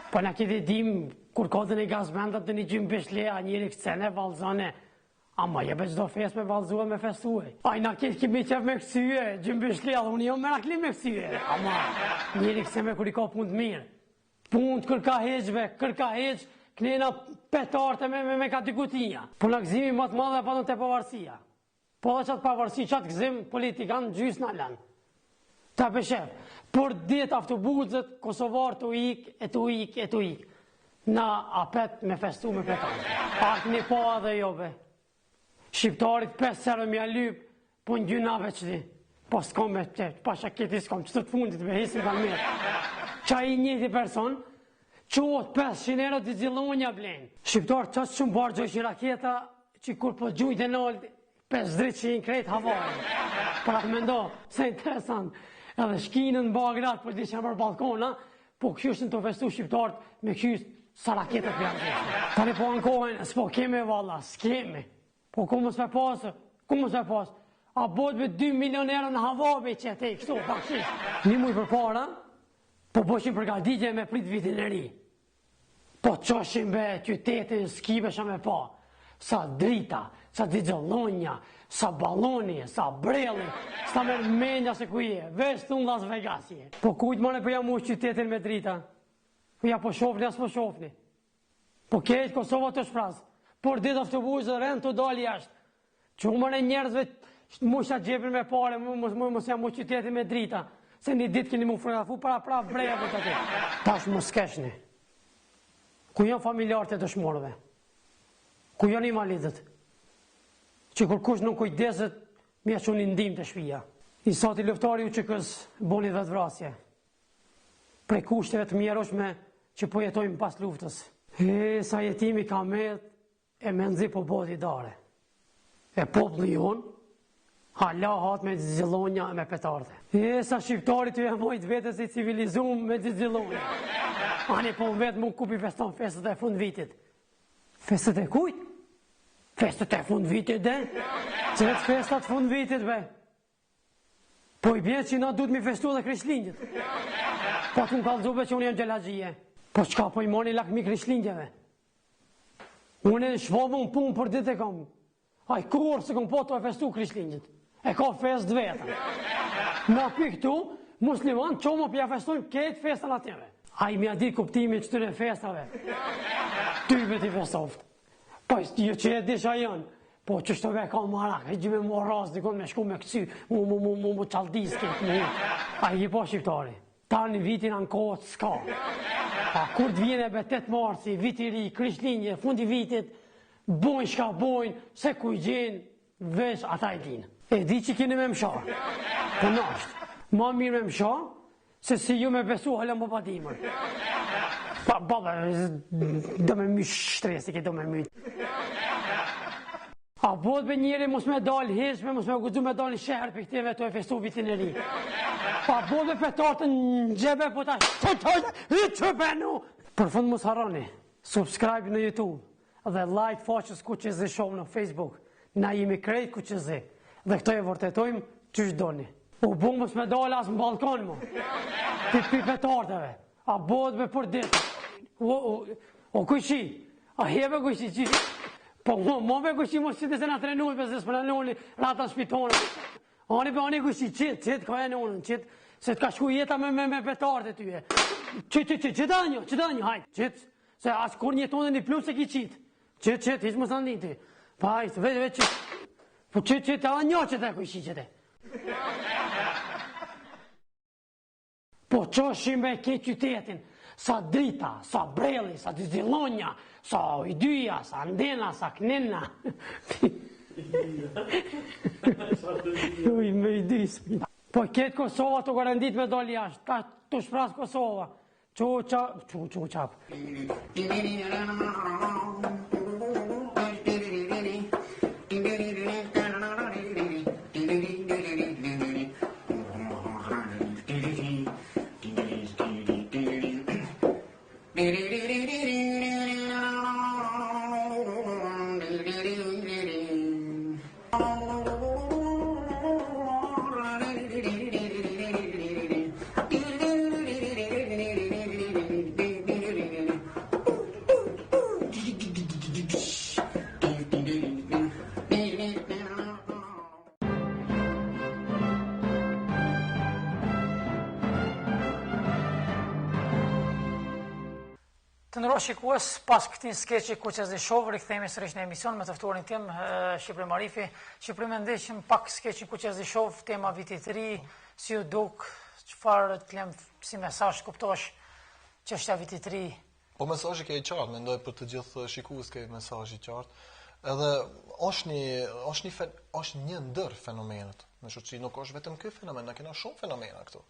Po në këtë dim, kur ka dhe një gazmendat dhe një gjimë beshlea, njëri këcene, valzane, ama jebe qdo fes me valzue, me festue. A i në këtë kemi qef me kësye, gjimë beshlea, dhe unë jo me rakli me kësye. Ama njëri këcene kur i ka punë të mirë. Punë të kërka heqë, kënena petarte me katikutia. Po në gëzimi më të madhe pa në të pavarësia. Po dhe qatë pavarësi, qatë gëzim, politikanë gjysë në lanë. Ta pëshef, për ditë autobusët, Kosovar të ik. Na apet me festu me petarë. Artë një po adhe jobe. Shqiptarit 5 serë mja lypë, po në gjynave qëti. Po s'kom me qëtë, pasha këti s'kom, që të fundit me hisin ka mirë. Qa i njëti person, qohët 500 euro të zilonja blenë. Shqiptarë qëtë shumë barë gjojshin raketa, që kur po gjujt e nëllë, 5 dritë që i në krejtë havarë. Pra të mendo, se interesant. Edhe shkinën në bagrat, për di që për balkona, po këshyshën të festu shqiptarët me këshysh sa raketet për janë këshyshën. Tani po ankojnë, s'po keme valla, s'keme. Po ku mos me pasë, a bot me 2 milion euro në havabe që te kështu, pa këshysh. Një muj për para, po bëshim përgatitje me prit vitin e ri. Po qoshim be qytetin, s'kibe shë me pa. Sa drita, sa digjallonja, sa baloni, sa breli, sa merë menja se ku je, veç të unë Las Vegas je. Po kujtë mane për jam u qytetin me drita? Po ja po shofni, as po shofni. Po kejtë Kosova të shpras, por ditë autobus dhe rend të dali jashtë. Që u mane njerëzve musha gjepin me pare, mos jam u qytetin me drita, se një ditë keni mu fotografu pra breja për të ti. Tash mos keshni. Ku janë familjarët e dëshmorëve? Ku janë invalidët? Që kur kush nuk kujdeset, mi a që një ndim të shpija. I sati luftari u që kësë boni dhe të vrasje. Prej kushteve të mjeroshme që po jetojmë pas luftës. Sa jetimi ka met, e menzi po bodi dare. E popli jonë, hala hat me zilonja e me petarde. Sa shqiptari të jemojt vetës i civilizum me zilonja. Ani po vetë mu kupi feston festët e fund vitit. Festët e kujt? Festët e fund vitit, dhe? Qëtë festat fund vitit, be? Po i bjetë që na duhet mi festu dhe krishtlindjët. Po të më kalzube që unë jem gjelagjie. Po qka po i moni lakmi krishtlindjeve? Unë e në shvobë unë punë për ditë e kam. A i kurë se kom po të e festu krishtlindjët. E ka fest vetën. Na pi këtu, musliman që më pja festojnë ketë festën atyre. A i mja di kuptimin që të në festave. Ty be ti festovët. Po jo që e disha janë, Po që shto ka marak, e gjime mu ras, dikon me shku me këcy, mu qaldis këtë mu. A i po shqiptari, ta një vitin anë kohët s'ka. A kur të vjene be 8 marsi, viti ri, krishlinje, fundi vitit, bojnë shka bojnë, se ku i gjenë, vesh ata i dinë. E di që keni me msha, po nashtë, ma mirë me msha, se si ju me besu halën më padimër. Pa, baba, do me mysh shtresi, do me mysh. A bod be njeri mos me dalë heshme, mos me guzu me dalë në shehër për këtive të e festu vitin e ri. A bod be petartën në gjebe, po ta që benu. Për fund mos harani, subscribe në YouTube dhe like faqës Kuqezi Show në Facebook. Na jemi krejt Kuqezi dhe këto e vërtetojmë qysh doni. U bung mos me dalë as në balkon mu, për petartëve. A bod be për ditë. O kujshi, a hebe kujshi që... Po mo me kushi mos qite se nga trenuj, për se s'për në rata shpitonë. Ani kushi qitë, ka e në unën, qitë, se t'ka shku jeta me petarët e tyje. Qitë anjo, hajtë, qitë, se as kur njetonë dhe një plus e ki qitë. Qitë, hiq më së nditi. Pa hajtë, veç qitë. Po qitë, anjo qitë e kushi qitë. Po qoshim me ke qytetin, sa drita, sa breli, sa dizilonja, sa ojdyja, sa ndena, sa knena. Uj, me jdys. Po ketë Kosova të garandit me doli jashtë, ta të shpras Kosova. Qap. Të nërro shikues, pas këtij skeqi Kuqezi Show, rikthehemi sërish në emision me të ftuarin tim, Shqipëri Marifi. Shqipëri me ndeshim pak skeqin Kuqezi Show, tema vitit të ri, si ju duk, çfarë të lem si mesazh kuptosh çështja vitit të ri. Po mesazhi ke i qartë, mendoj për të gjithë shikues ke mesazh i qartë. Edhe është një ndër fenomenet. Në shoqëri nuk është vetëm ky fenomen, na kena shumë fenomena këtu.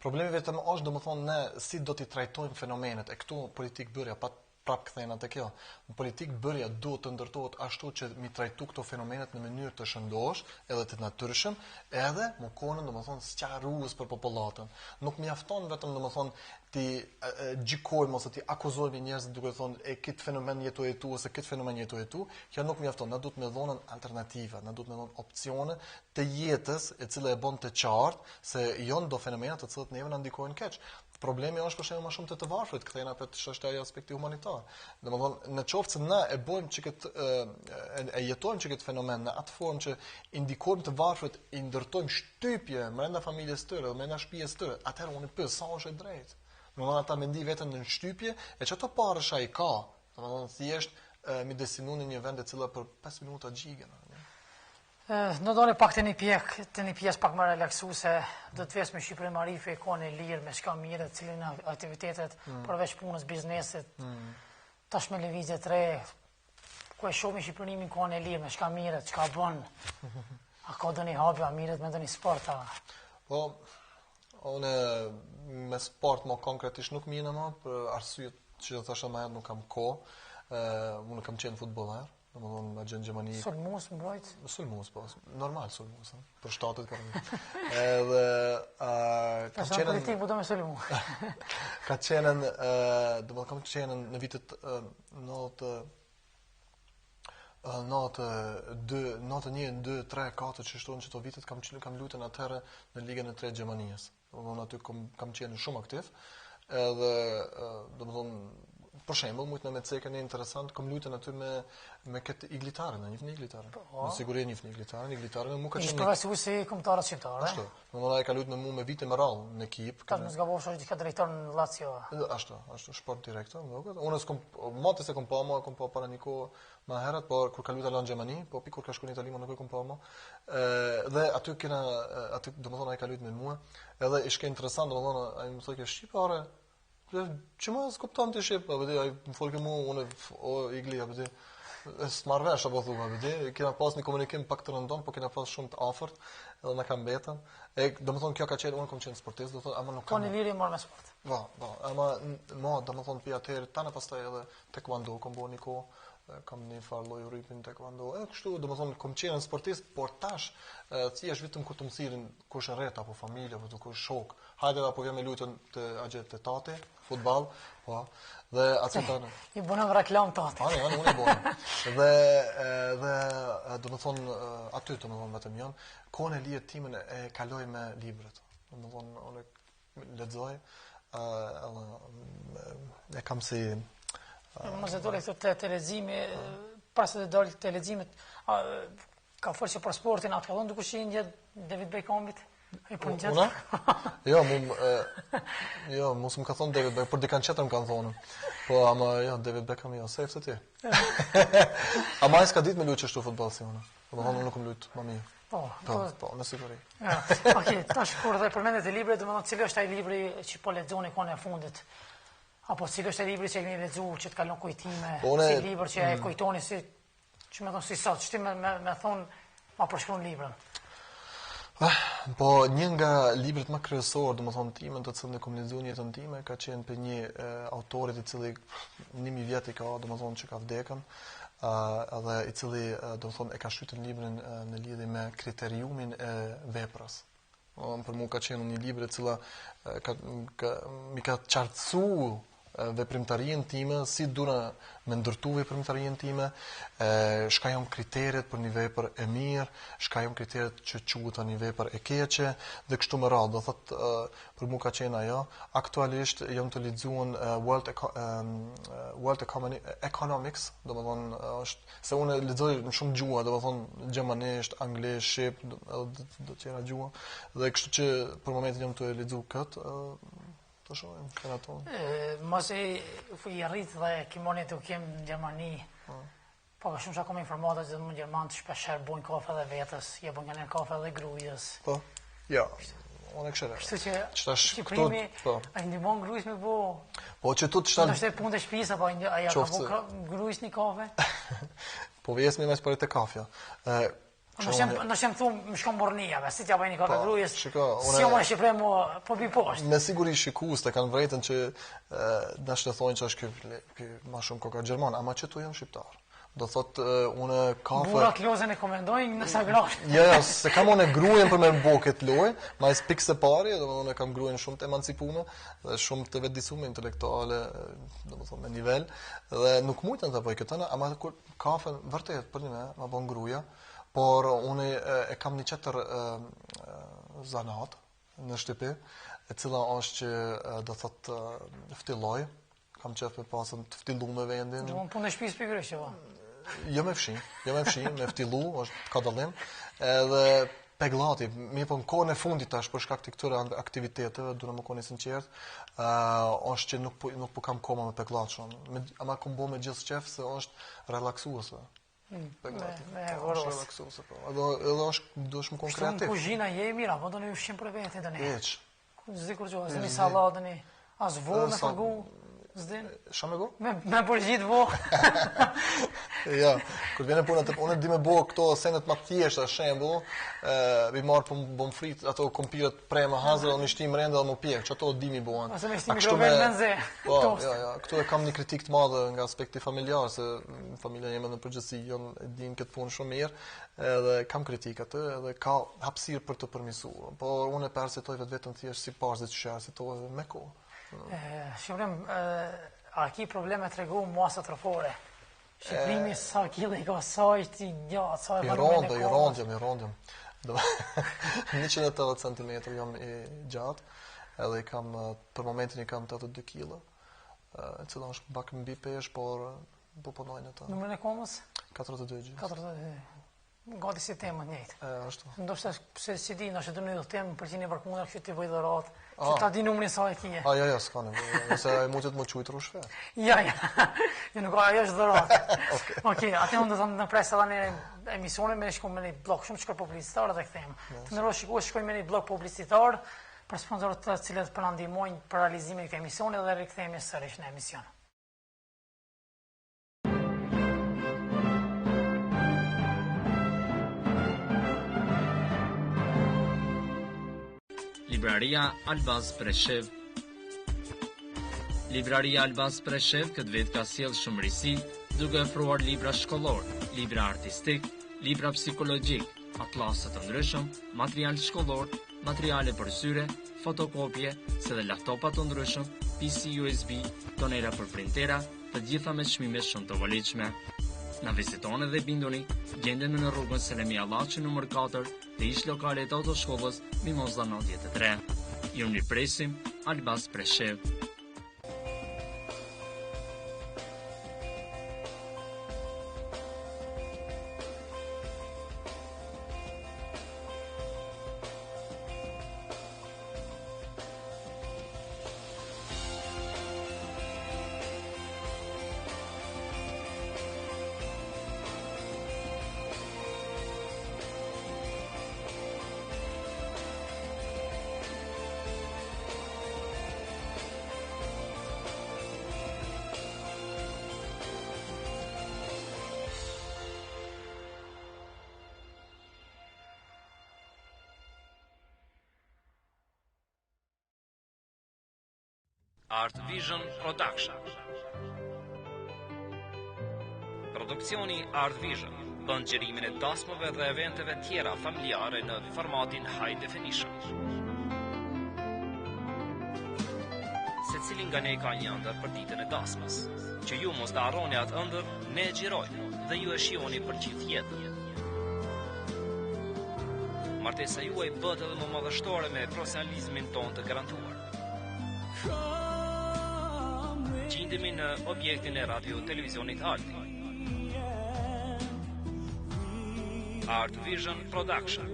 Problemi vetëm është, domethënë, ne si do t'i trajtojmë fenomenet, e këtu politik bërja prap kthehen atë kjo. Në politik bërja duhet të ndërtohet ashtu që mi trajtu këto fenomenet në mënyrë të shëndosh, edhe të natyrshëm, edhe më konën, domethënë, sqarues për popullatën. Nuk mjafton vetëm, domethënë, ti gjikojmë ose ti akuzojmë njerëzit duke thonë e këtë fenomen jetoj tu ose këtë fenomen jetoj tu, kjo nuk mjafton. Na duhet me dhonën alternativa, na duhet me dhonën opsione të jetës e cila e bën të qartë se janë do fenomena të cilët neve na ndikojnë keq. Problemi është për shembull më shumë të varfrit, kthehena për çështja e aspekti humanitar. Domethënë, në qoftë se na e bëjmë që e jetojmë që këtë fenomen në atë formë që indikojmë të varfrit, i ndërtojmë shtypje brenda familjes tyre, brenda shtëpisë tyre, atëherë unë pyet sa është e drejtë. Domethënë ata mendi veten në shtypje, e çato parësh ai ka. Domethënë thjesht mi destinu në një vend e cila për 5 minuta xhigen. Në doni pak të një pjesë pak më relaksuse, do të vesë me Shqipëri Marifi, kone lirë, me shka mire, cilin aktivitetet, përveç punës, biznesit, tash me lëvizje re, ku e shumë i Shqipërimin kone lirë, me shka mire, çka bën, a ka do një hobby, a mire me do një sport, a... Po, unë me sport më konkretisht nuk mine më, për arsyet që të thashtë më herë nuk kam kohë, unë kam qenë futbollar. Domethënë në Agjen Gjermani. Sulmues mbrojt? Sulmues, po. Normal sulmues, për shtatet ka rënë. Edhe ka qenë politik bu do me sulmu. Ka qenë domethënë kam qenë në vitet 91, 2, 3, 4 që shtohen çdo vitet kam luajtur atëherë në ligën e 3 të Gjermanisë. Domethënë aty kam qenë shumë aktiv. Edhe domethënë për shembull, mujt me cekën e interesant, kom luajtur aty me këtë iglitaren, një iglitaren. Me siguri një iglitaren, iglitaren më ka Ishte qenë. përveçuar si kombëtarët shqiptarë. Ashtu. Domethënë ai ka luajtur me mua me vite me radhë në ekip. Ka mos gavosh është ka drejtor në Lazio. Ashtu, sport direktor, më duket. Unë s'kom motë se kom pa para një kohë më herët, por kur ka luajtur në Gjermani, po pikur ka shkuar në Itali, më nuk e kom pa më. Dhe aty domethënë ai ka luajtur me mua, edhe ishte interesant, domethënë ai më thotë që shqiptare që më s'kupton ti shqip, po vedi ai më folë mua, unë o igli, apo ti s'marr vesh apo thua, vedi, kena pas një komunikim pak të rëndom, po kena pas shumë të afërt, edhe na ka mbetën. Domethënë kjo ka qenë, unë kam qenë sportist, domethënë ama nuk kam. Po në liri marr me sport. Po, ama domethënë pi atëherë tani pastaj edhe taekwondo kom bëu një kohë. Kam një farë lloj rrypin taekwondo. Kështu, domethënë kom qenë sportist, por tash thjesht vetëm kur të mësirin kush e rret apo familje apo kush shok. Hajde apo vjen me lutën te tati, futboll, po. Dhe atë tani. I bënëm reklam tati. Unë e bëj. Dhe domethënë aty domethënë vetëm janë kohën e lirë timën e kaloj me librat. Domethënë unë lexoj e kam si Mos e dole këtë të leximi, pas të dole të leximit, ka folë që për sportin, atë ka dhënë duke qenë David Beckhambit? Ai po Una? Jo, mos më ka thonë David Beckham, por dikan tjetër më kanë thonë. Po ama jo, David Beckham jo, safe të ti. Ama ai s'ka ditë me luajë ashtu futboll si unë. Domethënë unë nuk më luaj më mirë. Po, me siguri. Okej, tash kur dhe përmendet e librit, domethënë cili është ai libri që po lexoni kohën e fundit? Apo cili është ai libri që e keni lexuar, që të kalon kujtime, si libër që e kujtoni si, që më thonë si sot, që ti me thonë, ma përshkruan librën. Po, një nga librit më kryesor, domethënë timën të cilën e kam lexuar në jetën time, ka qenë për një autorit i cili 1000 vjet i ka, domethënë që ka vdekën, edhe i cili domethënë e ka shkruar librin në lidhje me kriteriumin e veprës. Për mua ka qenë një libër i cila mi ka qartësuar veprimtarinë time, si duna me ndërtu veprimtarinë time, shka janë kriteret për një vepër e mirë, shka janë kriteret që quhet një vepër e keqe, dhe kështu me radhë. Do thotë për mua ka qenë ajo. Aktualisht jam të lexuar World Economics, domethënë është se unë lexoj në shumë gjuha, domethënë gjermanisht, anglisht, shqip, do të tjera gjuha, dhe kështu që për momentin jam të lexuar këtë. Të shohim këna tonë. Mos i rrit dhe kimoni të kem në Gjermani. Po ka shumë shakome informata që në Gjermanë shpesher bojnë kafe dhe vetës, je bojnë nga kafe dhe grujës. Po, ja, unë e këshere. Kështu që Shqiprimi, a i ndimon grujës me bo? Po që tu të shtanë... Në është e punë të shpisa, po a ja ka bo grujës një kafe? Po vjesmi me spërit e kafja. Në shem thumë më shkom bornijave, si t'ja bëjnë i kafe grujës, si jam e Shqipre mu po bi poshtë. Me siguri shikus të kanë vrejtën që nështë të thonë që është ma shumë koka Gjerman, ama që tu jam shqiptar. Do thot unë kafe... Burat lozën e komendojnë në sagrash. Jo, se kam unë grujen për me më këtë loj, ma i spik se pari, dhe unë kam grujen shumë të emancipume, dhe shumë të vetëdijsume intelektuale, dhe më thonë me nivel, dhe nuk mujtën të bëj këtëna, ama kur kafe vërtet për një me, ma bon gruja, por unë e kam një qëtër zanat në Shqipi, e cila është që do thot ftilloj, kam qef me pasën të ftillu me vendin. Dhe unë punë në shpis për kërështë, va? Jo me fshi, me ftillu, është ka dallim, edhe peglati, mi po në kohën e fundit tash për shkak të këtyre aktiviteteve, duhet më koni sinqert, është që nuk po kam koma me peglat shumë, ama kom bo me gjithë qef se është relaksuese. Me vërës. Edhe është dush më kon kreativ. Kështu në kuzhina je e mira, po do në ushqim për vete të ne. Eq. Zikur që, asë një salat dhe një, asë vo me përgu, zdin. Shë me go? Me përgjit vo. Ja, kur vjene puna të unë di me bo këto senet ma thjeshta, shembull, vi marë për bom frit, ato kompirat prej më hazër, dhe më shtim rende dhe më pjek, që ato di mi bohen. Ose me shtim mikroven në nxe. Po, ja, këtu e kam një kritik të madhe nga aspekti familjar, se familja jeme në përgjithësi jonë e din këtë punë shumë mirë, edhe kam kritik atë, edhe ka hapësirë për të përmisuar. Po unë e persitoj vetëm thjesht si parë që shërsitoj me kohë. Shqiprim, a ki probleme të regu masat rëfore? Shqiprimi sa kile i ka saj ti gjatë, sa e vërëmën e kohës? I rondjëm. 180 cm jam i gjatë, edhe i kam, për momentin i kam 82 kg. e cila është pak mbi pesh, por po punojnë ata. Numrin e komës? 42 gjys. 42. Gati si temë njëjtë. Ashtu. Ndoshta pse si di, ndoshta do në temë për qenë varkuna kështu ti voj dhërat. Që ta di numrin sa e kije. Ja, s'ka nevojë. Nëse ai mund të më çujtë rushfe. Ja. Jo nuk ajo është dhërat. Okej, atë unë do të në presë tani emisionin me shkojmë në një blog shumë shkoj publicitar dhe kthejmë. Të ndërrosh shikues shkojmë në një blog publicitar për sponsorët të cilët po na ndihmojnë për realizimin e këtij emisioni dhe rikthehemi sërish në emision. Libraria Albaz Preshev. Libraria Albaz Preshev këtë vit ka sjellë shumë risi, duke ofruar libra shkollor, libra artistik, libra psikologjik, atlasë të ndryshëm, material shkollor, materiale për syre, fotokopje, se dhe laptopa të ndryshëm, PC USB, tonera për printera, të gjitha me çmime shumë të volitshme. Na vizitoni dhe binduni, gjendeni në rrugën Selemi Allaçi numër 4, të ish lokalet të autoshkollës Mimoza 93. Ju mirpresim, Albaz Preshev. Art Vision Production. Produksioni Art Vision bën gjerimin e dasmave dhe eventeve tjera familjare në formatin High Definition. Secili nga ne ka një ëndër për ditën e dasmës, që ju mos ta harroni atë ëndër, ne e xhirojmë dhe ju e shihoni për gjithë jetën. Martesa juaj bëhet edhe më madhështore me profesionalizmin tonë të garantuar. Gjindemi në objektin e radio televizionit Arti. Art Vision Production.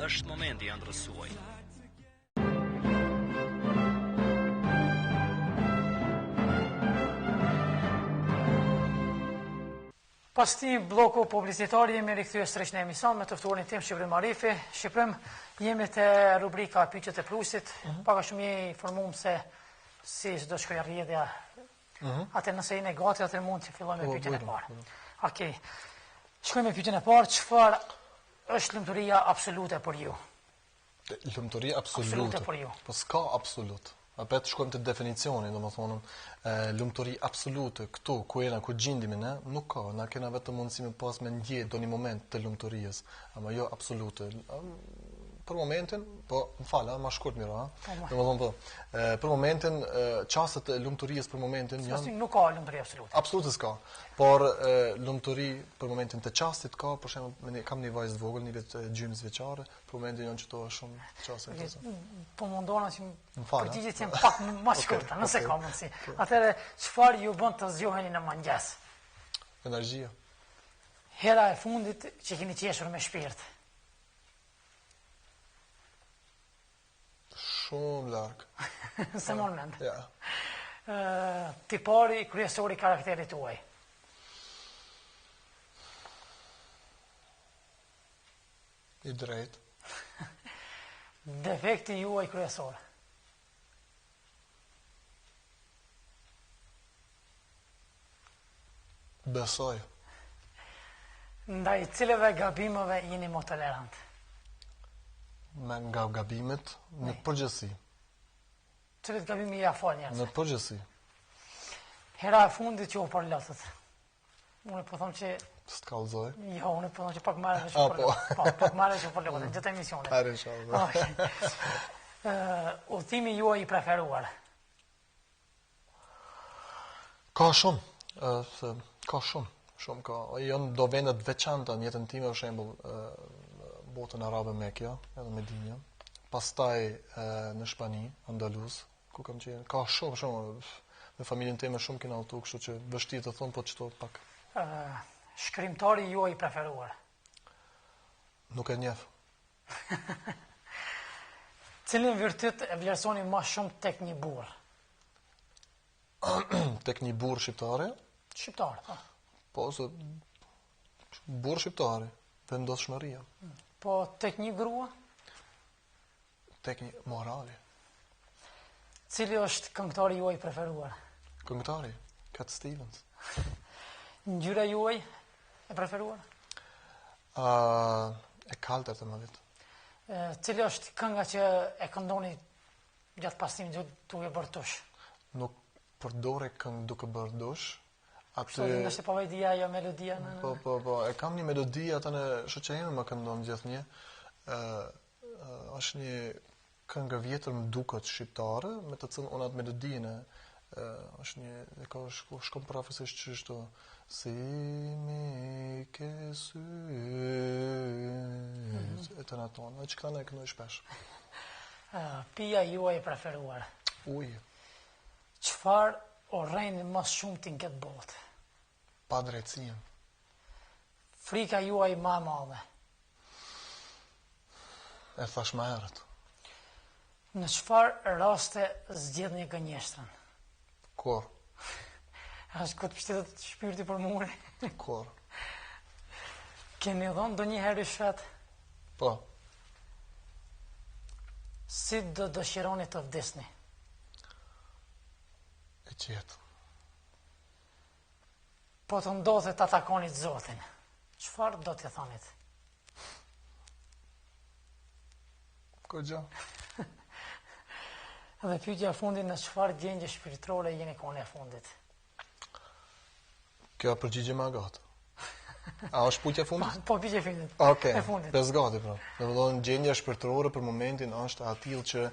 Është momenti i ëndrrës suaj. Pas këtij bloku publicitar jemi rikthyer sërish në emision me të ftuarin tim Shqiprim Arifi. Shqiprim, jemi te rubrika Pyetjet e Plusit. Pak a shumë je informuar se si do shkojë rrjedhja. Atë nëse jeni gati, atë mund të fillojmë me pyetjen e parë. Okej. Shkojmë me pyetjen e parë, çfarë është lumturia absolute për ju? Lumturia absolute për ju. Po s'ka absolut. Apo të shkojmë te definicioni, domethënë lumturi absolute këtu ku jena ku gjendemi ne, nuk ka, na kena vetëm mundësi me pas me ndje doni moment të lumturisë, ama jo absolute. Për momentin, po, më falë, ma shkurt mira, domethënë po. Për momentin, çastet e lumturisë për momentin janë nuk ka lumturi absolute. Absolute s'ka. Por lumturi për momentin të çastit ka, për shembull, kam një vajzë të vogël, një vit gjymës vjeçare, për momentin janë çto shumë çaste. Po mundona që përgjigjet janë pak më shkurta, nëse ka mundësi. Atëherë, çfarë ju bën të zgjoheni në mëngjes? Energjia. Hera e fundit që keni qeshur me shpirt. Shumë larg. Se moment. Ja. Tipari kryesor i karakterit tuaj. I drejt. Defekti juaj kryesor. Besoj. Ndaj cilëve gabimeve jeni më tolerant? Me nga gabimet në përgjithësi. Cilët gabimi ja fal njerëz? Në përgjithësi. Hera e fundit që u përlotët. Unë po them që s'kallzoj. Jo, unë po them që pak marrë që po pak marrë që përlotët në gjithë emisionin. Hajde inshallah. Udhimi juaj i preferuar? Ka shumë, ka shumë ka. Janë do vendet veçanta në jetën time, për shembull, botën arabe Mekja, edhe Medinja. Pastaj në Shpani, Andaluz, ku kam qenë. Ka shumë, me familjen time shumë kena udhëtu, kështu që vështirë të thon, po çto pak. Shkrimtari juaj i preferuar? Nuk e njeh. Cilin virtyt e vlerësoni më shumë tek një burr? Tek një burr shqiptare? Shqiptar, po. Po, se burr shqiptare, vendosshmëria. Po tek një grua? Tek një morali. Cili është këngëtari juaj i preferuar? Këngëtari, Cat Stevens. Ngjyra juaj e preferuar? E kaltër të më vitë. Cili është kënga që e këndoni gjatë pastimit duke bërë tush? Nuk përdore këngë duke bërë dush. Kështu dhe nështë e pavajdia jo melodia? Po, e kam një melodi atë në shoqja ime më këndon gjithë një. Është një këngë vjetër më duket shqiptare, me të cilën unë atë melodinë është një, e ka shkon parafisisht që shto si mi ke sy e të në tonë, dhe që këta në e këndoj shpesh. Pija juaj e preferuar? Ujë. Çfarë urrejni më shumë ti në këtë botë? Pa drejtësien. Frika juaj më e madhe? E thash më herët. Në çfarë raste zgjedhni gënjeshtrën? Kur? Ashtë këtë pështetet shpirti për muri? Kur? Keni dhënë ndonjëherë rishfet? Po. Si do dëshironi të vdesni? E qetë. Po të ndodhe të atakonit Zotin, çfarë do t'ja thonit? Kogja? Dhe pyetja e fundit, në çfarë gjendje shpirtërore jeni kohën e fundit? Kjo përgjigje më gatë. A është pyetja e fundit? Po pyetja e fundit. Okej. E fundit. Pes gati pra. Domethënë gjendja shpirtërore për momentin është atill që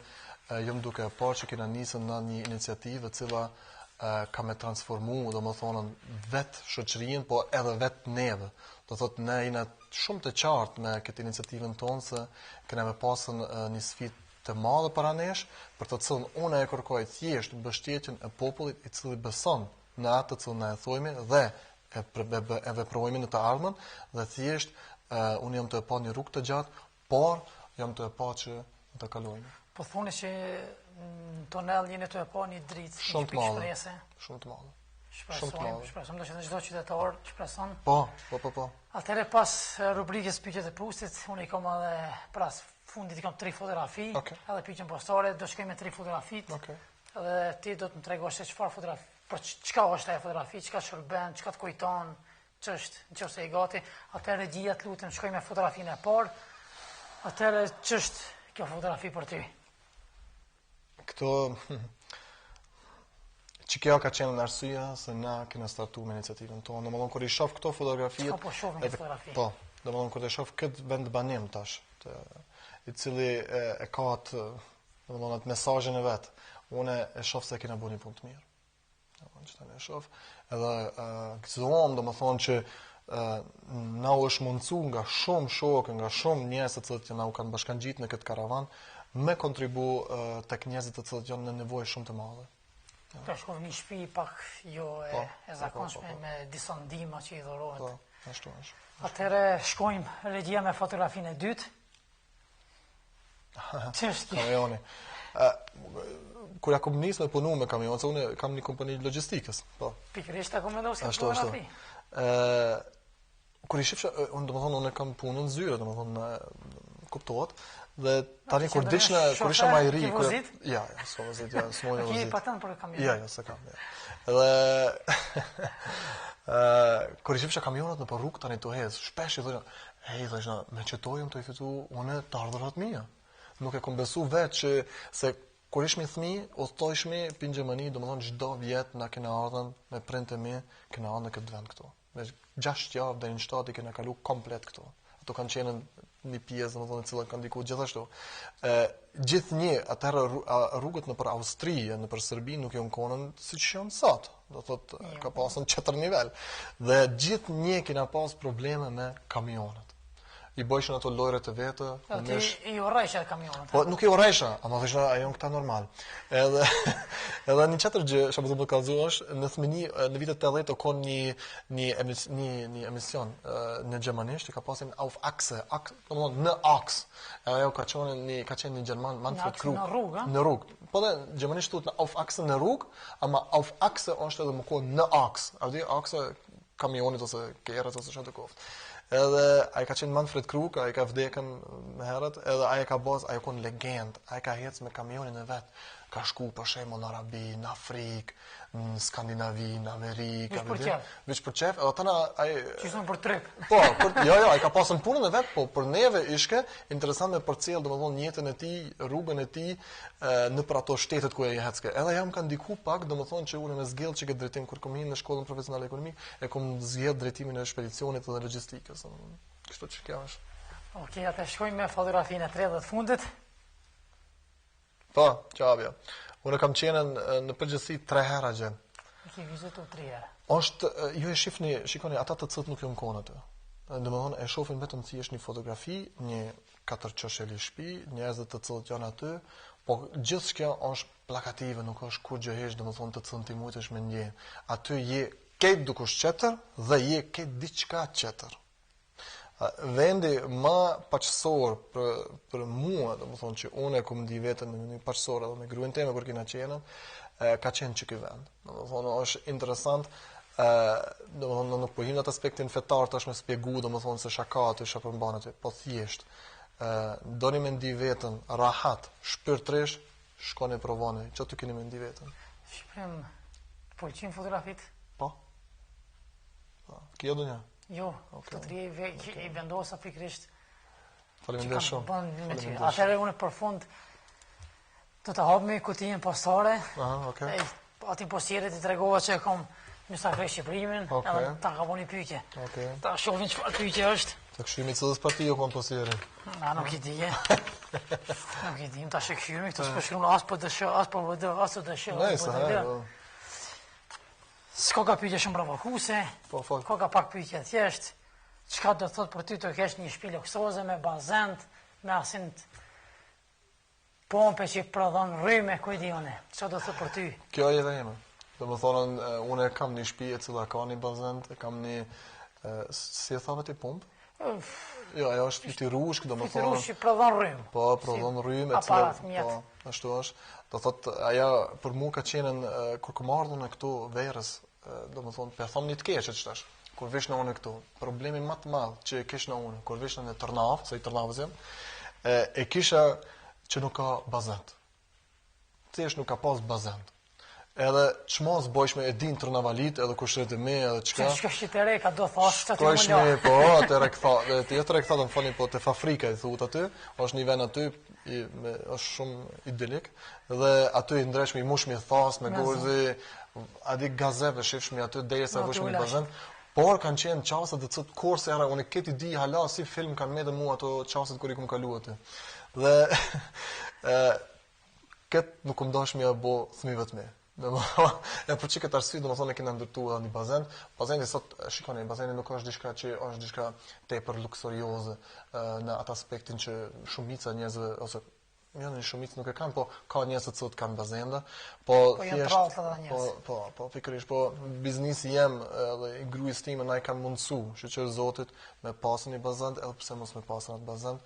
jam duke e parë që kena nisur në një iniciativë e cila ka me transformu, domethënë vetë shoqërinë, po edhe vetë neve. Do thotë ne jena shumë të qartë me këtë iniciativën tonë se kena me pasën një sfidë të madhe para nesh, për të cilën unë e kërkoj thjesht mbështetjen e popullit i cili beson në atë të cilën ne e thojmë dhe e veprojmë në të ardhmen, dhe thjesht unë jam të e pa një rrugë të gjatë, por jam të e pa që të kalojmë. Po thoni që në tunel jeni të e pa një dritë, Shumë të madhe. Shumë të madhe. Shpresojmë do që në çdo qytetar shpreson. Po. Atëherë pas rubrikës pyetjet e Prustit, unë i kam edhe pras fundit i kam 3 fotografi, edhe pyetjen postare, do shkojmë me 3 fotografit. Edhe ti do të më tregosh se çfarë fotografi, për çka është ajo fotografi, çka shërben, çka të kujton, ç'është, nëse i gati. Atëherë regjia, të lutem, shkojmë me fotografinë e parë. Atëherë ç'është kjo fotografi për ty? Këto që kjo ka qenë në arsyeja se na kena startu me iniciativën tonë. Domethënë kur i shoh këto fotografitë, po shohim këto fotografi. Po, domethënë kur të shoh këtë vend banim tash, i cili e ka atë, domethënë atë mesazhin e vet. Unë e shoh se kena bënë një punë të mirë. Domethënë që tani e shoh, edhe gëzohem domethënë që na u është mundsu nga shumë shokë, nga shumë njerëz të cilët na u kanë bashkangjitur në këtë karavan, me kontribu tek njerëzit të cilët janë në nevojë shumë të madhe. Të shkojmë një shtëpi pak jo e zakonshme me disa ndihma që i dhurohet. Po, ashtu është. Atëherë shkojmë regjia me fotografinë e dytë. Ç'është? Kamioni. Kur ja kom nisë me punu me kamion, se unë kam një kompani logjistikës, po. Pikërisht e kom vendosur këtë fotografi. Kur i shifsha, unë kam punën zyre, domethënë kuptohet. Dhe tani kur isha më i ri, s'ka vozit, s'moj vozit. Ke patent për kamion? Ja, s'e kam. Dhe kur i shifsha kamionat në rrugë tani të hez, shpesh i thonë, "Hey, thashë, me çetojmë të i fitu unë të ardhurat mia." Nuk e kom besu vetë që se kur ishmi fëmijë, udhtojshmi në Gjermani, domethënë çdo vjet na kena ardhur me prindët e mi, kena ardhur në këtë vend këtu. Me 6 javë deri në 7 i kena kalu komplet këtu. Ato kanë qenë një pjesë, domethënë e cila kanë ndikuar gjithashtu. Gjithnjë atëherë rrugët nëpër Austri, nëpër Serbi nuk janë konën siç janë sot. Do thotë ka pasur 4 nivel. Dhe gjithnjë kena pas probleme me kamionat. i bojshin ato lojret e vete. Ti i urrejsha kamionat. Po nuk i urrejsha, ama thësha ajo këta normal. Edhe një çetër gjë, për shembull kallëzohesh, në fëmijë në vitet 80 ka një emision në gjermanisht, ka pasin Auf Achse, domethënë në aks. Ajo ka qenë një gjerman Manfred Krug. Në rrugë. Po dhe gjermanisht thuhet Auf Achse në rrugë, ama Auf Achse është edhe më kohë në aks. A di akse kamionit ose kerrës ose çfarë të koftë. Edhe ai ka qenë Manfred Krug, ai ka vdekën më herët, edhe ai ka bos, ai kon legend, ai ka ecë me kamionin e vet, ka shku për shembull në Arabi, në Afrikë, në Skandinavi, në Amerikë, veç për çef, edhe tana ai qishon për trip. Po, jo, ai ka pasur punën e vet, po për neve ishte interesant me përcjell domethënë jetën e tij, rrugën e tij në për ato shtetet ku ai ecke. Edhe jam ka ndiku pak, domethënë që unë me zgjidh çka drejtim kur kom hyrë në shkollën profesionale ekonomike, e kom zgjedh drejtimin e shpedicionit dhe logjistikës. Kështu që kjo është. Okej, atë shkojmë me fotografinë e tretë të fundit. Po, qabja. Unë kam qenë në përgjithësi 3 herë gjë. Ke vizituar 3 herë. Është, ju e shikoni, ata të cilët nuk janë konë aty. Domethënë e shohin vetëm si është një fotografi, një 4 qesheli shtëpi, njerëzit të cilët janë aty, po gjithçka është plakative, nuk është kur gjë hesh, domethënë të cilën ti mujtesh me ndje. Aty je këtë dukush tjetër dhe je këtë diçka tjetër. Vendi më paqësor për mua, domethënë që unë e kam ndi veten në mënyrë paqësore edhe me gruan time kur kena qenë, ka qenë që ky vend. Domethënë është interesant, domethënë nuk po him në atë aspektin fetar tash me shpjegu, domethënë se shaka aty çfarë përmban aty, po thjesht doni me ndi veten rahat, shpirtërisht, shkoni provoni, çfarë të keni me ndi veten. Shprem pëlqen fotografit? Po. Kjo donja. Jo, të tri i vendosa pikrisht. Faleminderit shumë. Atëherë unë për fund do të hap me kutijën postare. Aha, okay. Aty postire ti tregova që kam një sakre shqiprimin, edhe ta ka bëni pyetje. Okej. Ta shohin çfarë pyetje është. Të këshymi cilës parti jo kam postire? Nuk i di. Nuk i di, ta shkëshymi, këto s'pëshkruan as për dëshë, as për vëdë, as të dëshë. Nëjse, s'ka ka pyetje shumë provokuese, ka pak pyetje thjesht. Çka do thot për ty të kesh një shtëpi luksoze me bazent, me asin pompe që prodhon rrymë, ku i di unë. Çka do thot për ty? Kjo është edhe ime. Domethënë unë kam një shtëpi e cila ka një bazent, kam një si e thave ti pomp? Jo, ajo është flytyrushk, domethënë. Flytyrushk që prodhon rrymë. Po, prodhon rrymë, po, ashtu është. Do thot ajo për mua ka qenë kur kam ardhur në këtu verës, domethënë pe them një të keq ç'tash. Kur vesh në unë këtu, problemi më të madh që e kish në unë, kur vesh në Tërnavë, se i Tërnavës jam, e kisha që nuk ka bazent. Thjesht nuk ka pas bazent. Edhe çmos bojsh me e din Tërnavalit, edhe kushtet e me, edhe çka. Çka shitëre ka do thash çfarë të më lë. Po, atëre ktha, tjetër e ktha do të fani po te Afrika i thuhet aty, është një vend aty është shumë idillik dhe aty i ndreshmi i mushmi thas me gozi, a di gazeve shifshmi aty derisa vëshmi bazent. Por kanë qenë çastet të cilët kurse era unë këtë di hala si film kanë me dhe mua ato çastet kur i kam kaluar aty. Dhe këtë nuk më dashmi apo fëmijëve të mi. E për çka arsye domethënë kena ndërtuar një bazen. Bazeni sot shikoni, bazeni nuk është diçka që është diçka tepër luksorioze në atë aspektin që shumica njerëzve ose janë shumicë nuk e kanë, po ka njerëz të cilët kanë bazende, po thjesht po pikërisht, po biznesi jam edhe i gruas time na i kanë mundsu, shqyrë Zotit me pasën një bazend, edhe pse mos me pasën atë bazend,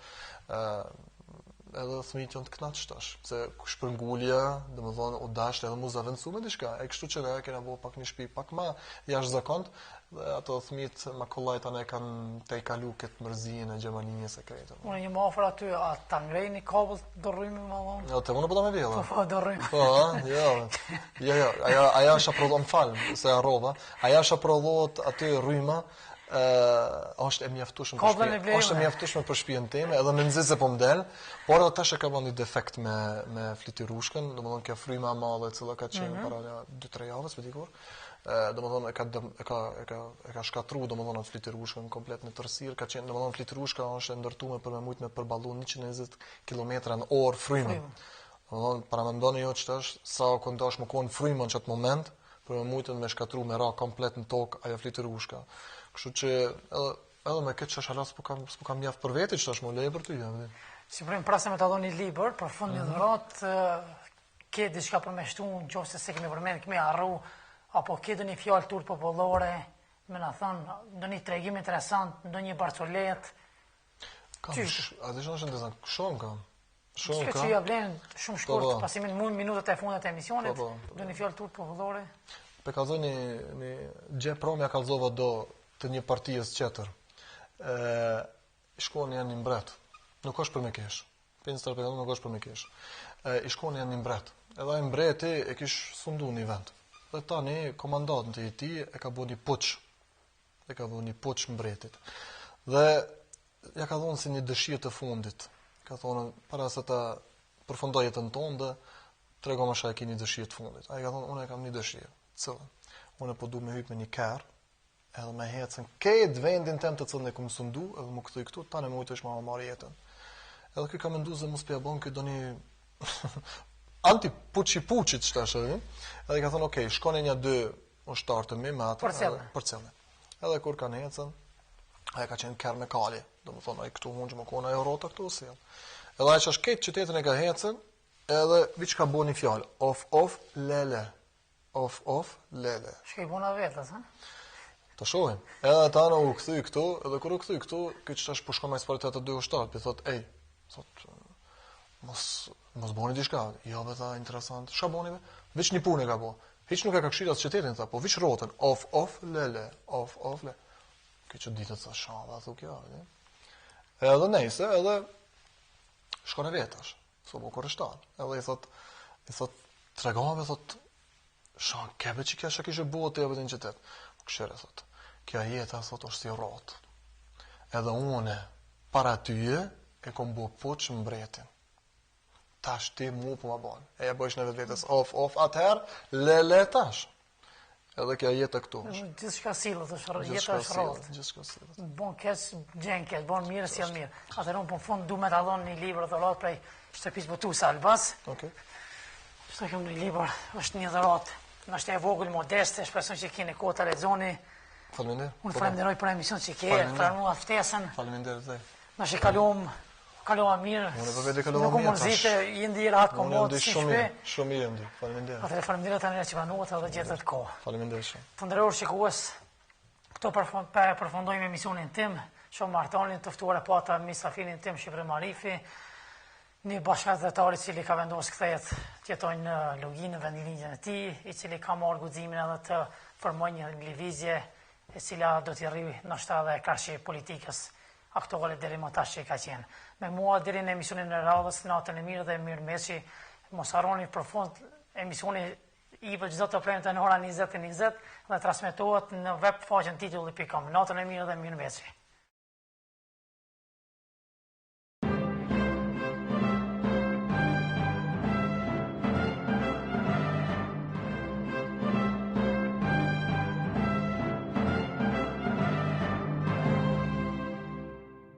edhe fëmijët janë të kënaqur tash, se shpërngulja, domethënë u dasht edhe mos avancu me diçka. E kështu që ne kena bëu pak një shtëpi pak më jashtëzakont, dhe ato fëmijët më kollaj tani kanë te kalu këtë mërzinë e Gjermanisë së Kretë. Unë një më afër aty, ta ngrejni kabull do rrymë më vonë. Jo, te unë po ta më vjella. Po do rrymë. Po, jo. Jo, ajo është prodhon fal, se harrova. Ajo është prodhohet aty rryma. Është e mjaftueshme për shtëpinë. Është e mjaftueshme për shtëpinë time, edhe me nxitse po mdel, por edhe tash e ka bënë defekt me flytyrushkën, domethënë kjo fryma e madhe e cila ka qenë para 2-3 javësh, vetë dikur. Domethënë e ka shkatruar domethënë flytyrushkën komplet në tërësirë, ka qenë domethënë flytyrushka është ndërtuar për me mujt me përballu 120 km/orë frymën. Domethënë para mendoni jo ç'tash sa kondosh më kon frymën çat moment për me mujtën me shkatruar me ra komplet në tokë ajo flytyrushka. Kështu që Edhe me këtë shashala s'po kam mjaft për veti, që tash më lejë për ty, jam. Si përrim prasë me të dhoni libër, për fund një dhërat, ke diçka përmeshtu, në qoftë se kemi përmen, kemi arru, apo ke do një fjallë tur popullore, me në thënë, do një tregim interesant, do një barcolet. A të shumë shëndezan, shumë kam. Shka që ja vlenë shumë shkurt, pasimin minutët e fundet e emisionit, do një fjallë tur popullore. Pe kalzoj një gje promja kalzova do të një partijës qeter. Shkon janë një mbret, nuk është për me kesh. Për nuk është për me kesh. I shkon janë një mbret. Edhe ai mbreti e kish sundu një vend. Dhe tani komandatën të ti e ka bo një puç. E ka bo një puç mbretit. Dhe ja ka thonë si një dëshirë të fundit. Ka thonë, para se ta përfundoj jetën tonë dhe trego më shaj ki një dëshirë të fundit. Ai ka thonë, unë e kam një dëshirë. Cëllën. Unë po du me hyp me një kerr, edhe me hecën këtë vendin tem të cilën e kam sundu, edhe më kthy këtu, tani më ujtësh ma marr jetën. Edhe ky ka menduar se mos pia bën ky doni anti-puçit çtash edhe. Edhe ka thonë, "Okej, shkoni një dy ushtar të mi me atë për cellën." Edhe kur kanë hecën, ai ka qenë kerr me kali, domethënë ai këtu mund të më kona e rrota këtu sjell. Edhe ai çash këtë qytetin e ka hecën, edhe viç ka bënë fjalë, of lele. Of lele. Shka I bona vetës, ha? Të shohim. Edhe ta u kthy këtu, edhe kur u kthy këtu, ky çtash po shkon me sportet të dy ushtarët, i thot, "Ej, thot mos bëni diçka." Jo, vetë interesant. Ç'a bëni be? Veç një punë ka bë. Hiç nuk e ka këshillat qytetin tha, po viç rrotën, of lele, of le. Ky që ditët sa shava, thu kjo, e? Edhe nejse, edhe shkon e vetash. So po kurrështan. Edhe i thot, "Tregove, thot, shan kebe që kja kishe bëhet të jabët në qytet." Këshire, thot, "Kja jeta, thot, është si rrotë. Edhe une, para tyje, e kom bo puç mbretin. Tash ti mu po ma banë. E ja bëjsh në vetë vetës, of, atëherë, le tash." Edhe kja jetë këtu është. Gjithë shka silët është, jeta është rrotë. Gjithë shka silët. Bon keq, gjen keq, bon mirë, sjell mirë. Atëherë unë po në fund du me ta dhon një libër të dhuratë prej shtëpisë botuese Albas. Okej. Shtë kem një libër, është një dhuratë. Nështë e vogël, modeste, shpresoj që keni kohë të lexoni. Faleminderit. Unë falenderoj për emision që ke, pranua ftesën. Faleminderit dhe. Nështë kalova mirë. Unë po vetë kalova mirë. Nuk u mërzite, i ndi rahat komod si shpe. Shumë mirë ndi. Faleminderit. Atëherë falenderoj tani që pranuat edhe gjetët kohë. Faleminderit shumë. Të nderuar shikues, këto përfundojmë emisionin tim. Shumë martonin të ftuar e pata misafirin tim Shqipëri Marifi, një bashkëdhetari i cili ka vendosur kthehet të jetojnë në login në vendinjën e tij, I cili ka marrë guximin edhe të formojë një lëvizje e cila do t'i rrijë ndoshta edhe karshi politikës aktuale deri më tash që ka qenë. Me mua deri në emisionin e radhës, natën e mirë dhe mirëmëngjes. Mos harroni përfund emisioni I për çdo të premte në ora 20:20 dhe transmetohet në web faqen titulli.com. Natën e mirë dhe mirëmëngjes.